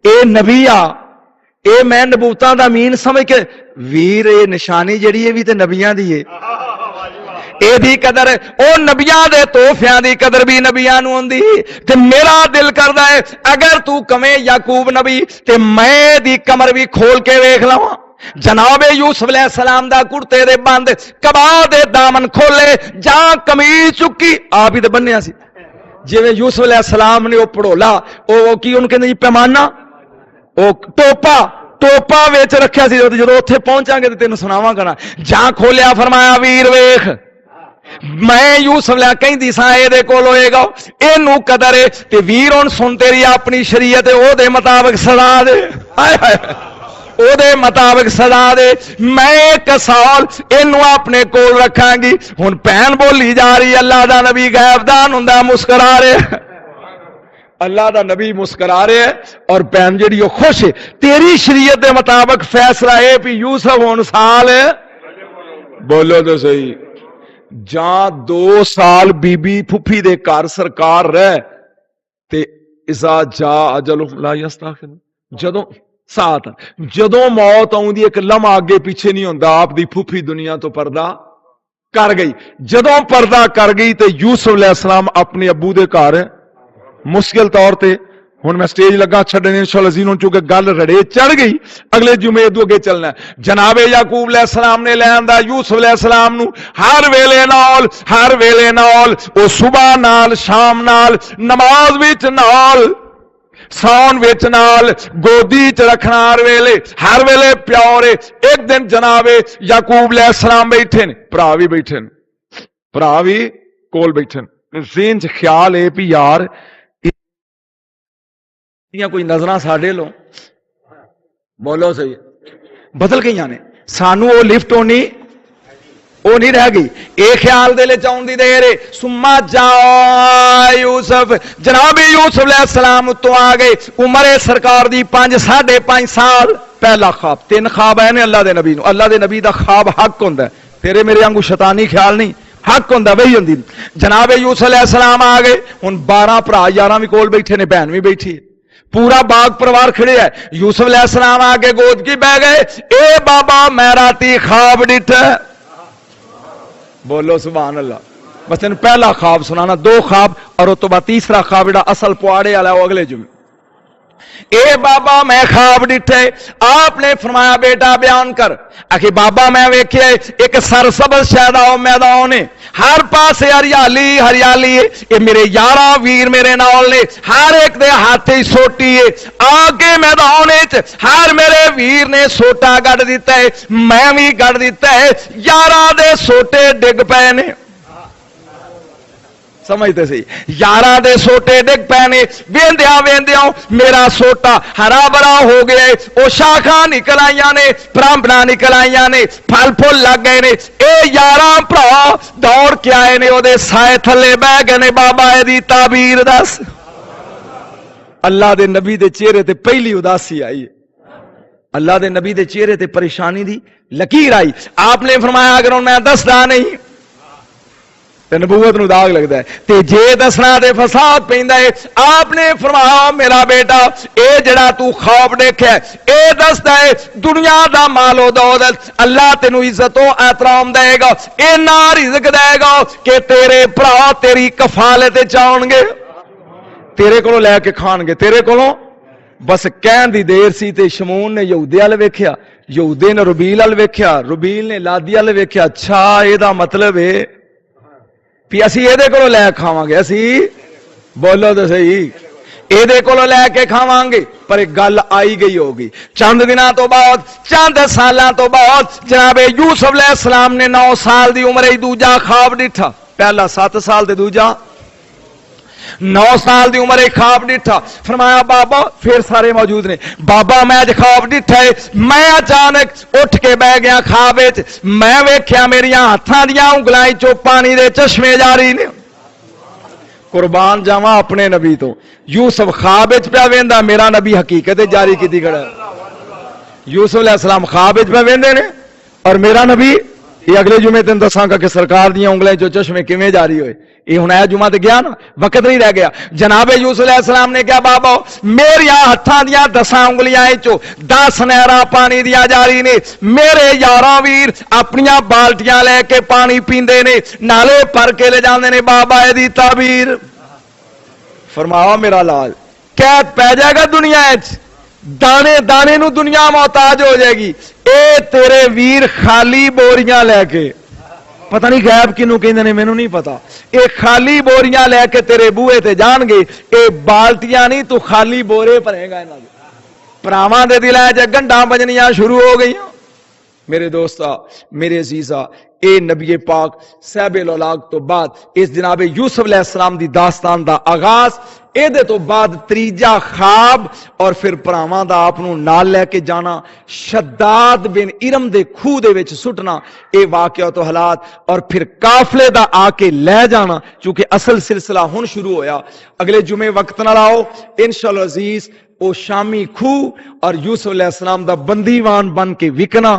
ए नबी आ, ए मैं नबूवतां दा अमीन समझ के वीर ये निशानी जड़ी है भी ते नबियां दी है। एदी कदर ओ नबियां दे तोहफियां दी कदर भी नबियां नूं हुंदी। ते मेरा दिल करदा है अगर तू कवे याकूब नबी ते मैं दी कमर भी खोल के वेख लवां। जनाबे यूसुफ अलैहिस्सलाम दा कुर्ते दे बंद, कबा दे दामन खोले, जा कमीज चुकी आप ही तो बन्निया सी जिवें यूसुफ अलैहिस्सलाम ने ओ पड़ोला ओ की उन्होंने कहंदे जी पैमाना ओ टोपा टोपा विच रखिया सी। जदों उत्थे पहुंचांगे ते तैनूं सुणावांगा ना। जा खोलिया फरमाया वीर वेख मैं यूसुफ लै कहंदी सां इहदे कोल होएगा, इहनूं कदर है ते वीर हुण सुन तेरी अपनी शरीयत ओहदे मुताबिक सदा दे। हाय हाय ओदे मुताबिक सदा दे, मैं एक साल इनू अपने कोल रखांगी। हुण भैन बोली जा रही अल्लाह दा नबी गैबदान हुंदा मुस्करा रहे, अल्लाह दा नबी मुस्करा रहे है और भैन जी खुश है। तेरी शरीयत दे मुताबिक फैसला है भी यूसुफ हुण साल बोलो तो सही जा 2 साल बीबी फुफी दे घर सरकार रह ते इज़ा जा अजल ला यस्ताखिर जदों साथ जदों मौत आउंदी एक लम्हा अगे पीछे नहीं होंदा। आप दी फूफी दुनिया तो पर्दा कर गई, जदों पर्दा कर गई तो यूसुफ अलैहिस्सलाम अपने अबू दे घर मुश्किल तौर ते हुण मैं स्टेज लगा छड्डने इंशाअल्लाह जीनों चूंकि गल रड़े चढ़ गई अगले जुमे तो अगे चलना। जनाबे याकूब अलैहिस्सलाम ने लैंदा यूसुफ अलैहिस्सलाम नूं हर वेले नाल ओ सुबह नाल शाम नाल नमाज विच नाल सौन विच नाल गोदी च रखना हर वेले प्यार। एक दिन जनाबे याकूब अलैहिस्सलाम बैठे ने, भरा भी बैठे ने, भरा भी कोल बैठे ने। ज़हन च ख्याल है भी यार कोई नजर साडे लो बोलो सही बदल गई ने, सानू वो लिफ्ट होनी वो नहीं रह गई। ये ख्याल दे चाउन दी देर सुम्मा जा यूसुफ जनाबे यूसुफ अलैहिस्सलाम तो आ गए। उम्र है सरकार दी 5 साढ़े 5 साल। पहला ख्वाब 3 ख्वाब आए ने अल्लाह दे नबी नूं। अल्लाह दे नबी दा ख्वाब हक हुंदा है, तेरे मेरे वांगू शैतानी ख्याल नहीं, हक हुंदा वही हुंदी। जनाबे यूसुफ अलैहिस्सलाम आ गए। हुण 12 भरा 11 भी कोल बैठे ने, बहन भी बैठी है, पूरा बाग परिवार खड़े है। यूसुफ अलैहिस्सलाम आके गोद की बह गए। ए बाबा मैं राती ख्वाब डिठा, बोलो सुभान अल्लाह। बस तेन पहला ख्वाब सुनाना, 2 ख्वाब और उस तो बाद तीसरा ख्वाब जेड़ा असल पुआड़े वाला वो अगले जुमे। ए बाबा मैं ख्वाब डिठे। आपने फरमाया बेटा बयान कर। आखिर बाबा मैं वेखे एक सरसब्ज शैदा मैदान है, हर पास हरियाली हरियाली है। ये मेरे 11 वीर मेरे नाल ने, हर एक दे हाथ ही सोटी है। आगे मैदान हर मेरे वीर ने सोटा गढ़ दिता है, मैं भी गढ़ दिता है। 11 दे सोटे डिग पे ने, समझते सी 11 दे सोटे डिग पे ने। वेंदिया वेंदिया मेरा सोटा हरा भरा हो गया है। वो शाखा निकल आईया ने, प्रांभना निकल आईया ने, फल फुल लग गए ने। ए 11 भरा दौड़ के आए ने, ओदे साए थले बह गए ने। बाबा एदी ताबीर दस। अल्लाह दे नबी दे चेहरे ते पहली उदासी आई, अल्लाह दे नबी दे चेहरे ते परेशानी दी लकीर आई। आपने फरमाया अगर मैं दसदा नहीं تے نبوت نو داغ لگدا ہے تے جے دسنا تے فساد پیندا ہے. آپ نے فرمایا میرا بیٹا اے جڑا تو خواب دیکھیا اے دسدا ہے دنیا دا مال و دولت اللہ تینو عزت و احترام دے گا, اے نا رزق دے گا کہ تیرے بھرا تیری کفالت چاہن گے, تیرے کولو لے کے کھان گے, تیرے کولو. بس کہن دی دیر سی تے شمون نے یہودی ال ویکھیا, یہودی نے ربیل ال ویکھیا, ربیل نے لادی ال ویکھیا. اچھا اے دا مطلب ہے پی اسی اے دے کولو لے کھاواں گے, اسی بولو تے صحیح اے دے کولو لے کے کھاواں گے. پر ایک گل آئی گئی ہوگی چند دنوں تو بعد, چند سالاں تو بعد جناب یوسف علیہ السلام نے 9 سال دی عمر دوجا خواب ڈٹھا, پہلا 7 سال تے دوجا 9 سال دی عمر خواب ڈٹھا. فرمایا بابا, پھر سارے موجود نے, بابا میں اج خواب ڈٹھا ہے. میں اچانک اٹھ کے بہ گیا خواب وچ, میں ویکھیا میری ہاتھاں دیاں انگلاں چوں پانی دے چشمے جاری نے. قربان جاواں اپنے نبی تو, یوسف خواب وچ پیا ویندا, میرا نبی حقیقت جاری کیتی کھڑا. یوسف علیہ السلام خواب وچ پیا ویندے نے اور میرا نبی یہ اگلے جمعے تین دساں گا کہ سرکار دیاں انگلیں جو چشمے کیویں جاری ہوئے. یہ ہن اے جمعہ تے گیا نا, وقت نہیں رہ گیا. جناب یوسف علیہ السلام نے کہا بابا میری ہتھاں دیاں 10 انگلیاں چوں 10 نہراں پانی دیاں جاری نے. میرے یاراں ویر اپنیاں بالٹیاں لے کے پانی پیندے نے, نالے بھر کے لے جاندے نے. بابا اے دی تعبیر فرمایا میرا لال قید پہ جائے گا دنیا وچ, دانے دانے نو دنیا محتاج ہو جائے گی. اے تیرے ویر خالی بوریاں لے کے, پتہ نہیں غیب کنوں کہندے نے مینوں نہیں پتا, اے خالی بوریاں لے کے تیرے بوئے تے جان گے. اے بالٹیاں نہیں تو خالی بورے بھرے گا انہاں دے. پراواں دے دلاں وچ گنڈاں بجنیاں شروع ہو گئیاں. میرے دوستا میرے عزیزا, اے نبی پاک صاحب الاولاق تو بعد اس جناب یوسف علیہ السلام دی داستان دا آغاز, اے دے تو بعد تریجا خواب اور پھر پراواں دا آپ نو نال لے کے جانا, شداد بن ارم دے کھو دے وچ سٹنا, اے واقعہ تو حالات, اور پھر قافلے دا آ کے لے جانا. چونکہ اصل سلسلہ ہن شروع ہویا. اگلے جمعے وقت نہ لاؤ انشاءاللہ عزیز, او شامی کھو اور یوسف علیہ السلام دا بندیوان بن کے وکنا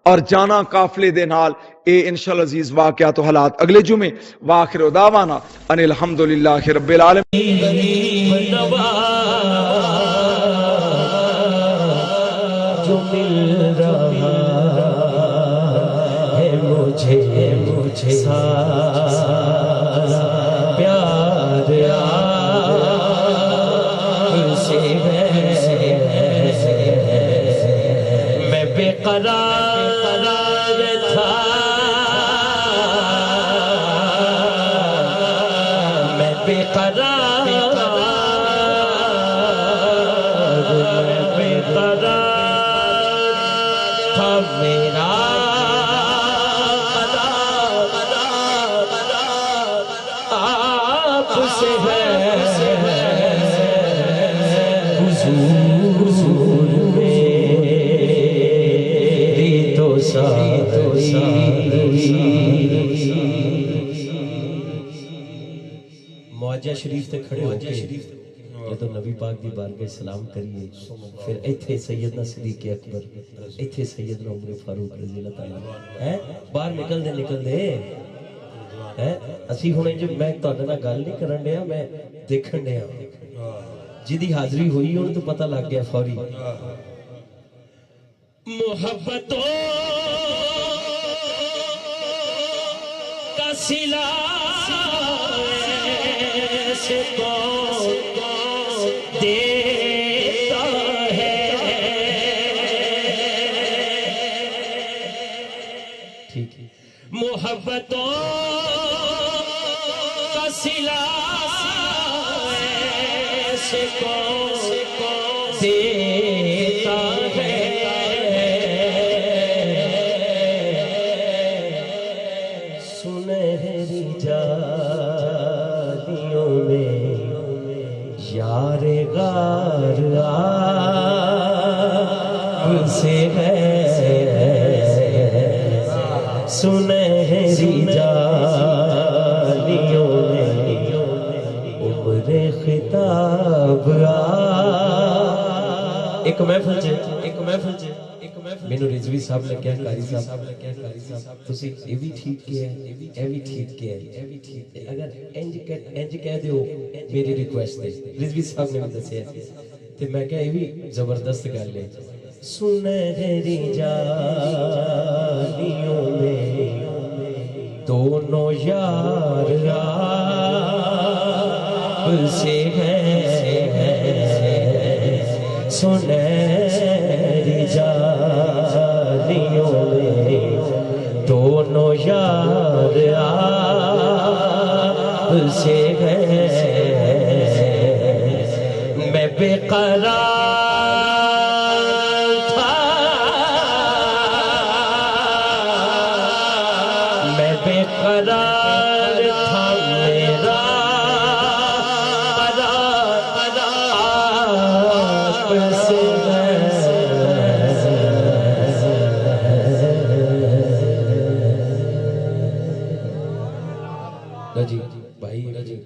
اور جانا قافلے دے نال. اے انشاءاللہ عزیز واقعات و حالات اگلے جمعے. واخر دعوانا ان الحمدللہ رب العالمین. جو مل رہا ہے مجھے سارا پیار ان سے ہے, میں بے قرار تھا, میں بے قرار تھا, میرا آپ سے ہے حضور میری تو معجزہ شریف تے کھڑے ہو کے جدو نبی پاک دی بارگاہ سلام کریے, پھر ایتھے سیدنا صدیق اکبر, ایتھے سیدنا عمر فاروق رضی اللہ تعالیٰ ہیں باہر نکل دے اسی ہونے جو میں تہاڈے نال گل نہیں کرن ڈیا, میں دیکھن ڈیا جدی حاضری ہوئی انہوں تو پتہ لگ گیا فوری. محبتوں کا سلا سے کون دیتا ہے, ٹھیک ہے, محبتوں کا سلا سے کون دیتا ہے, سنہری جادیوں میں یار غار آپ سے ہے, سنہری جادیوں میں عمر خطاب ایک محفل ਮੈਨੂੰ ਰਿਜ਼ਵੀ ਸਾਹਿਬ ਨੇ ਕਿਹਾ ਕਾਰੀ ਸਾਹਿਬ ਤੁਸੀਂ ਇਹ ਵੀ ਠੀਕ ਕਿਹਾ ਇਹ ਵੀ ਠੀਕ ਕਿਹਾ ਇਹ ਵੀ ਠੀਕ ਹੈ ਅਗਰ ਇੰਜ ਕਹਿ ਦਿਓ ਮੇਰੀ ਰਿਕੁਐਸਟ ਹੈ ਰਿਜ਼ਵੀ ਸਾਹਿਬ ਨੇ ਮੈਨੂੰ ਦੱਸਿਆ ਤੇ ਮੈਂ ਕਿਹਾ ਇਹ ਵੀ ਜ਼ਬਰਦਸਤ ਗੱਲ ਹੈ सुनहरी जालियों में दोनों यार आपसे हैं सुनहरी जालियों में दोनों यार आपसे हैं मैं बेकरार करार था मेरा आपसे जी भाई जी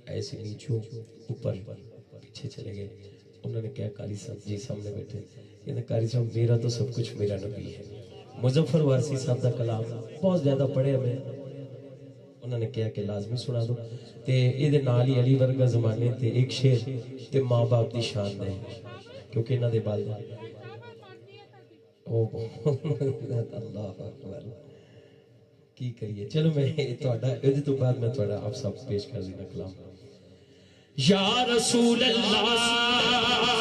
ऐसे नीचो ऊपर पीछे चले गए उन्होंने क्या कारी साहब जी सामने बैठे कहते कारी साहब मेरा तो सब कुछ मेरा नबी है मुजफ्फर वारसी साहब का कलाम बहुत ज्यादा पढ़े मैं उन्होंने कहा कि लाजमी सुना दो ते इहदे नाल ही अली वर्गा जमाने ते एक शेर ते माँ बाप की शान है क्योंकि इन्हां दे बाल अल्लाह अकबर की करिए चलो मैं तुहाडा इहदे तो बाद मैं तुहाडा आप सब पेश कर देना कलाम या रसूल अल्लाह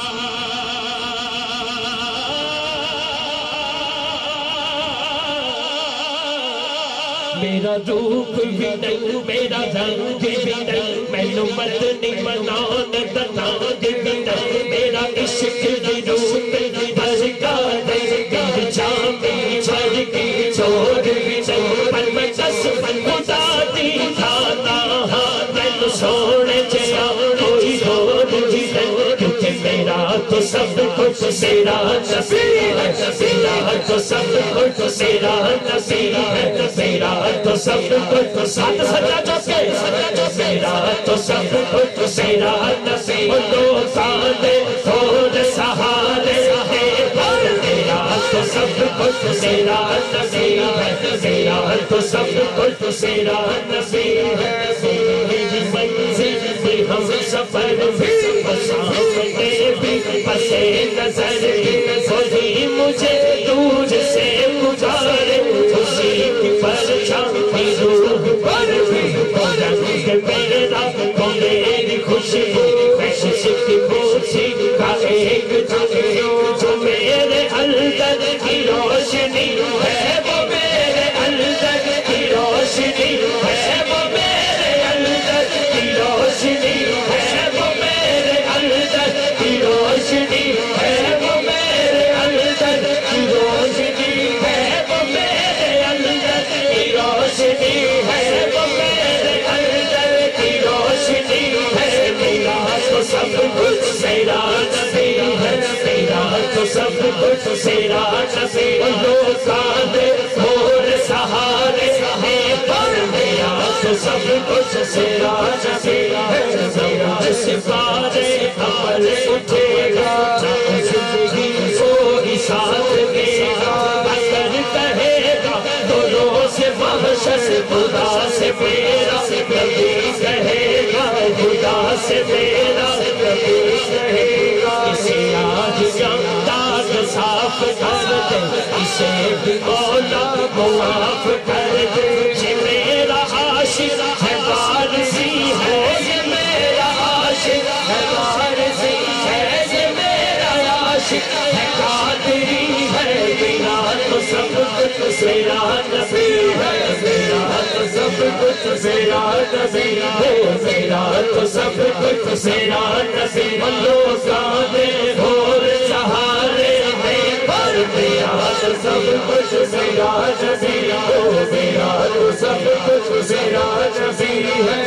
मेरा रूप भी नहीं मेरा रंग भी नहीं मैनू मत नहीं मनान दनान भी नहीं मेरा इश्क भी रूप भर का नहीं जामी भर की छोड़ भी नहीं पर मैं दस खुदा दी खाना मैनू सोने जया कोई होर भी नहीं क्योंकि मेरा तो सब कुछ मेरा नबी है मेरा तो सब कुछ मेरा नबी है मेरा तो सब कुछ साथ सजा चुके मेरा तो सब कुछ मेरा नबी लोकाने और सहारे मेरा तो सब कुछ मेरा नबी है मेरा तो सब कुछ मेरा नबी है मेरी मंजिल भी हम सफर भी सामने भी पसे नजर भी वही मुझे दूर से गुजारे खुशी की परछाई रूह पर भी रंग मेरा को मेरी खुशी कशिश की मोची का एक जो मेरे अंदर की रोशनी है वो मेरे अंदर की रोशनी है वो मेरे अंदर की रोशनी है वो मेरे अंदर की रोशनी है वो मेरे अंदर की रोशनी है वो मेरे अंदर की रोशनी है वो मेरे अंदर की रोशनी है मेरा तो सब कुछ मेरा नबी है मेरा तो सब कुछ मेरा नबी लोकाने और सहारे पर मेरा तो सब कुछ मेरा नबी है मेरा सिपारे अमल उठेगा जिंदगी को ही साथ देगा अगर कहेगा तो रोज महशर खुदा से मेरा नबी कहेगा खुदा से मेरा नबी कहेगा इसे आज दाग साफ कर दे इसे भी मौला माफ कर दे ये मेरा आशिक है वारसी है ये मेरा आशिक है वारसी है ये मेरा आशिक है कादरी है मेरा तो सब कुछ मेरा नबी है मेरा तो सब कुछ मेरा नबी है मेरा तो सब कुछ मेरा नबी लोकाने और सहारे पर मेरा तो सब कुछ मेरा नबी हो मेरा तो सब कुछ मेरा नबी है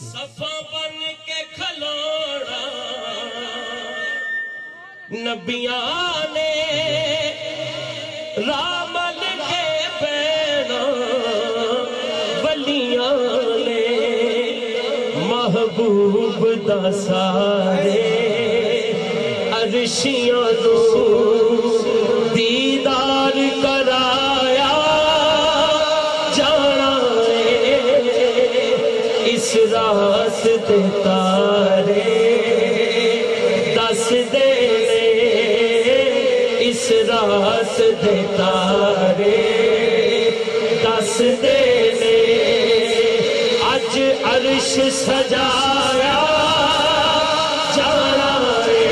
सफा बन के खलोड़ा नबियां ने रामल के पैना वलियां ने महबूब दा सारे अरशियां नू दीदार कराया जाना है इस रात दे तारे दस दे इस रात दे तारे दस दे अज अर्श सजाया जाना है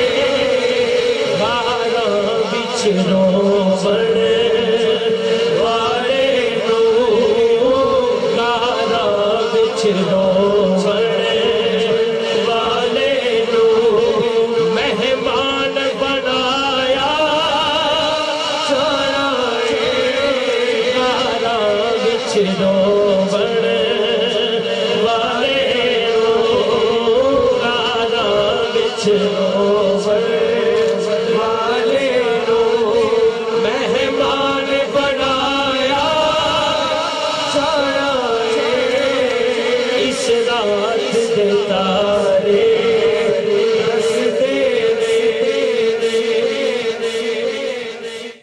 बारां विच रोवण वाले नूं गारां विच रोवण वाले नूं मेहमान बनाया जाना है गारां विच रोवण वाले नूं गारां विच रोवण वाले नूं मेहमान बनाया जाना है इस रात दे तारे दसदे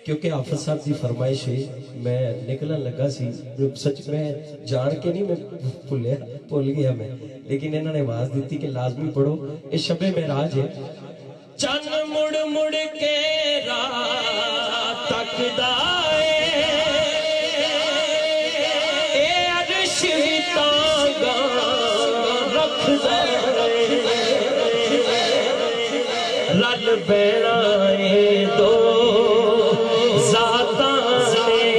क्योंकि हाफिज साहब की फरमाइश है मैं निकलन लगा सी सच मैं जान के नहीं मैं भूल गया मैं लेकिन इन्होंने आवाज दी कि लाजमी पढ़ो ये शबे मेराज है चन मुड़ मुड़ के रात तकदा ए अर्श भी तांगा रखदा रल बैणा ए दो जातां ने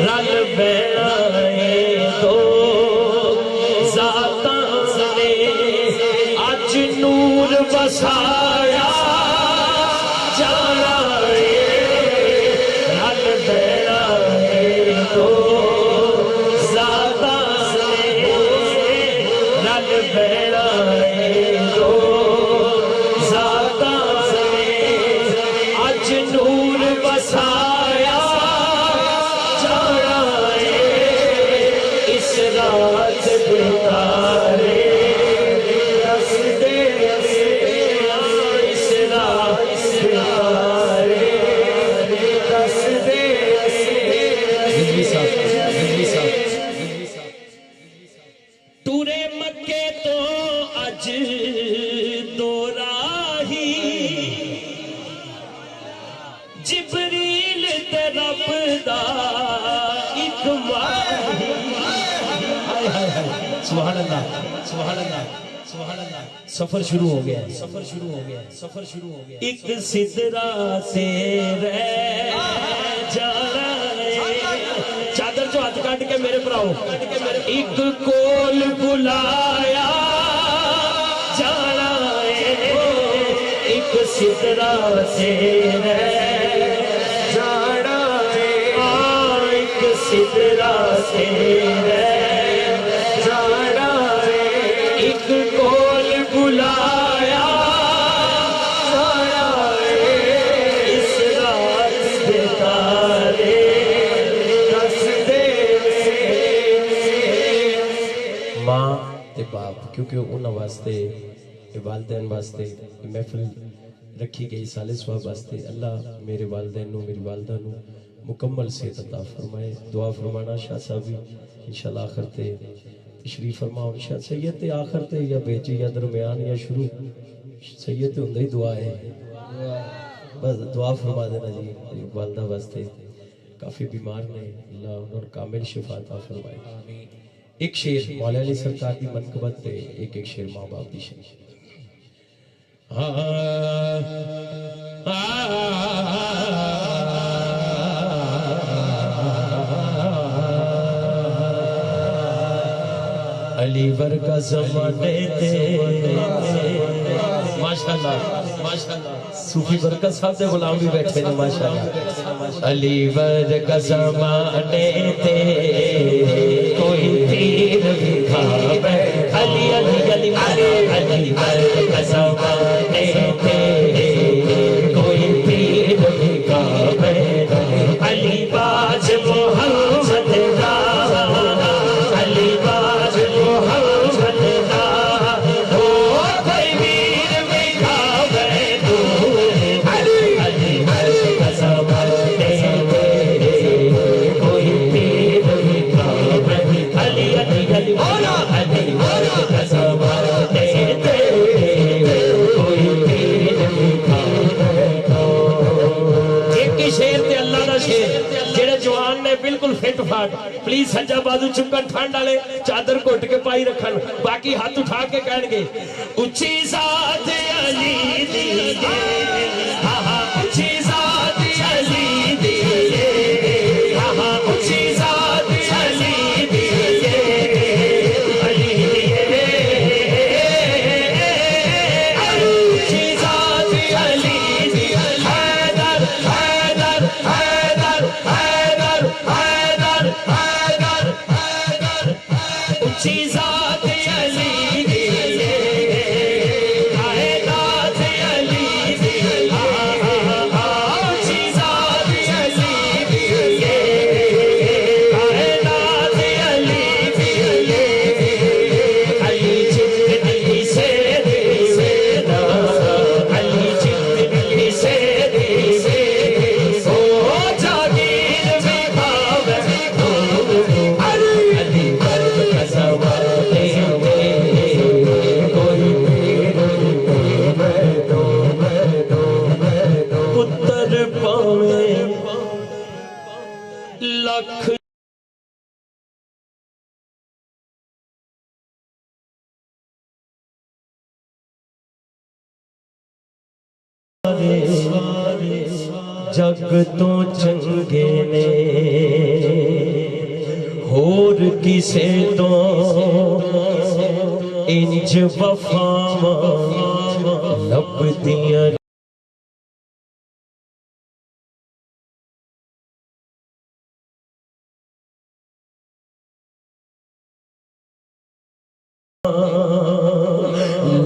रल बैणा ए दो जातां ने अज नूर बसाया जाना है रल बैणा ए दो जातां ने रल बैणा ए दो जातां ने अज नूर बसाया जाना है इस रात दे तारे दसदे इस रात दे तारे दसदे रिजवी साहब टूरे मक्के तो अज दो राही जिबरील ते रब दा इक माही सुभान अल्लाह सुभान अल्लाह सुभान अल्लाह सफर शुरू हो गया सफर शुरू हो गया सफर शुरू हो गया एक सिदरा से रह जाना चादर जो हाथ काट के मेरे भराओ एक कोल बुलाया जाना है एक सिदरा से रह जाना है एक सिदरा से रह जाना है एक कोल बुलाया जाना है इस रात दे तारे दसदे मां ते बाप क्योंकि उन्हां वास्ते वालदैन वास्ते महफिल रखी गई साले स्वाब वास्ते अल्लाह मेरे वालदैन नू मेरी वालदा नू मुकम्मल सेहत अता फरमाए दुआ फरमाना शाह साहब भी इंशाल्लाह आखिर ते तशरीफ फरमाओ शाह सैयद ते आखिर ते या बेची या दरमियान या शुरू सैयद ते हुंदा ही दुआ है बस दुआ फरमा देना जी वालदा वास्ते काफी बीमार ने अल्लाह उन्हें कामिल शिफा अता फरमाए एक शेर मौला अली सरकार की मनकबत ते एक एक शेर माँ बाप की शेर अली वर्गा ज़माने ते माशाल्लाह माशाल्लाह सूफी बरकत साहब दे गुलाम भी बैठे ने माशाल्लाह अली वर्गा ज़माने ते कोई तीर भी खावे अली अली अली अली वर्गा ज़माने ते कोई तीर भी खावे अली बाज मोहम्मद दा अली बाज मोहम्मद दा ओ कोई वीर भी खावे फटाफट प्लीज सज्जा बाजू चुकन ठंड वाले चादर घुट के पाई रखन बाकी हाथ उठा के कहणगे उच्ची ज़ात अली दी हा हा उच्ची ज़ात अली दी हा हा उच्ची ज़ात अली दी अली उच्ची ज़ात अली दी हैदर हैदर हैदर हैदर हैदर हैदर हैदर उच्ची ज़ात अली दी कायनात अली दी हा हा हा उच्ची ज़ात अली दी कायनात अली दी अली जितनी से ना अली जितनी से ओ जागीर में भावे अली कर्ब का सवाले कोई पुत्र पावे लख जग तो चंगे ने होर किसे तो इंज वफावा लभदियां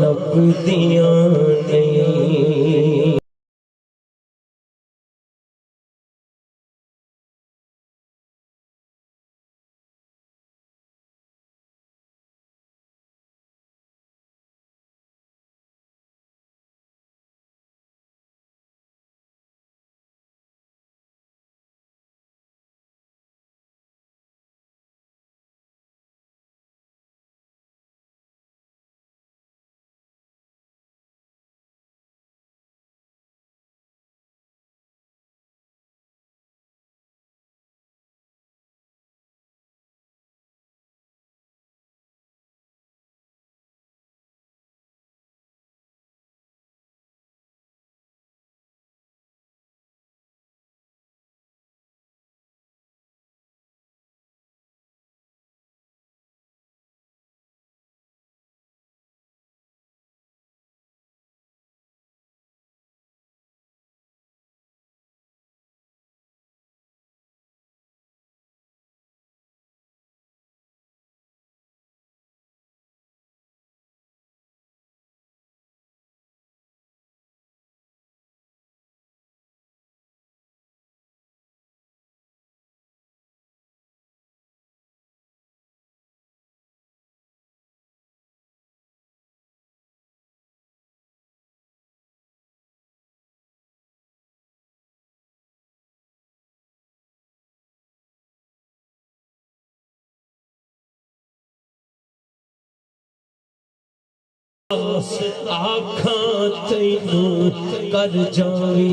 लभदियां नहीं आखां तैनू कर जावी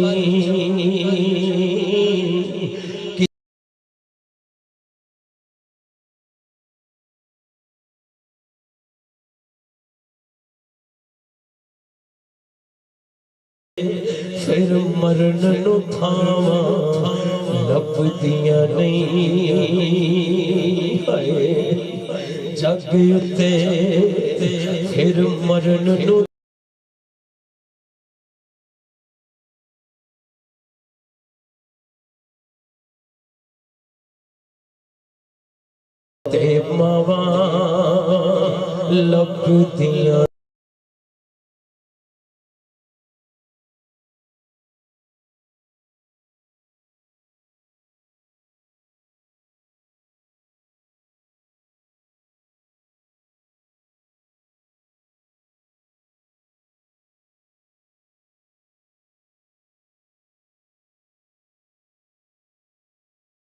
फिर मरण नू थावा लभदियां नहीं हाय जग उत्ते फिर मरण नू ते मावा लभदियां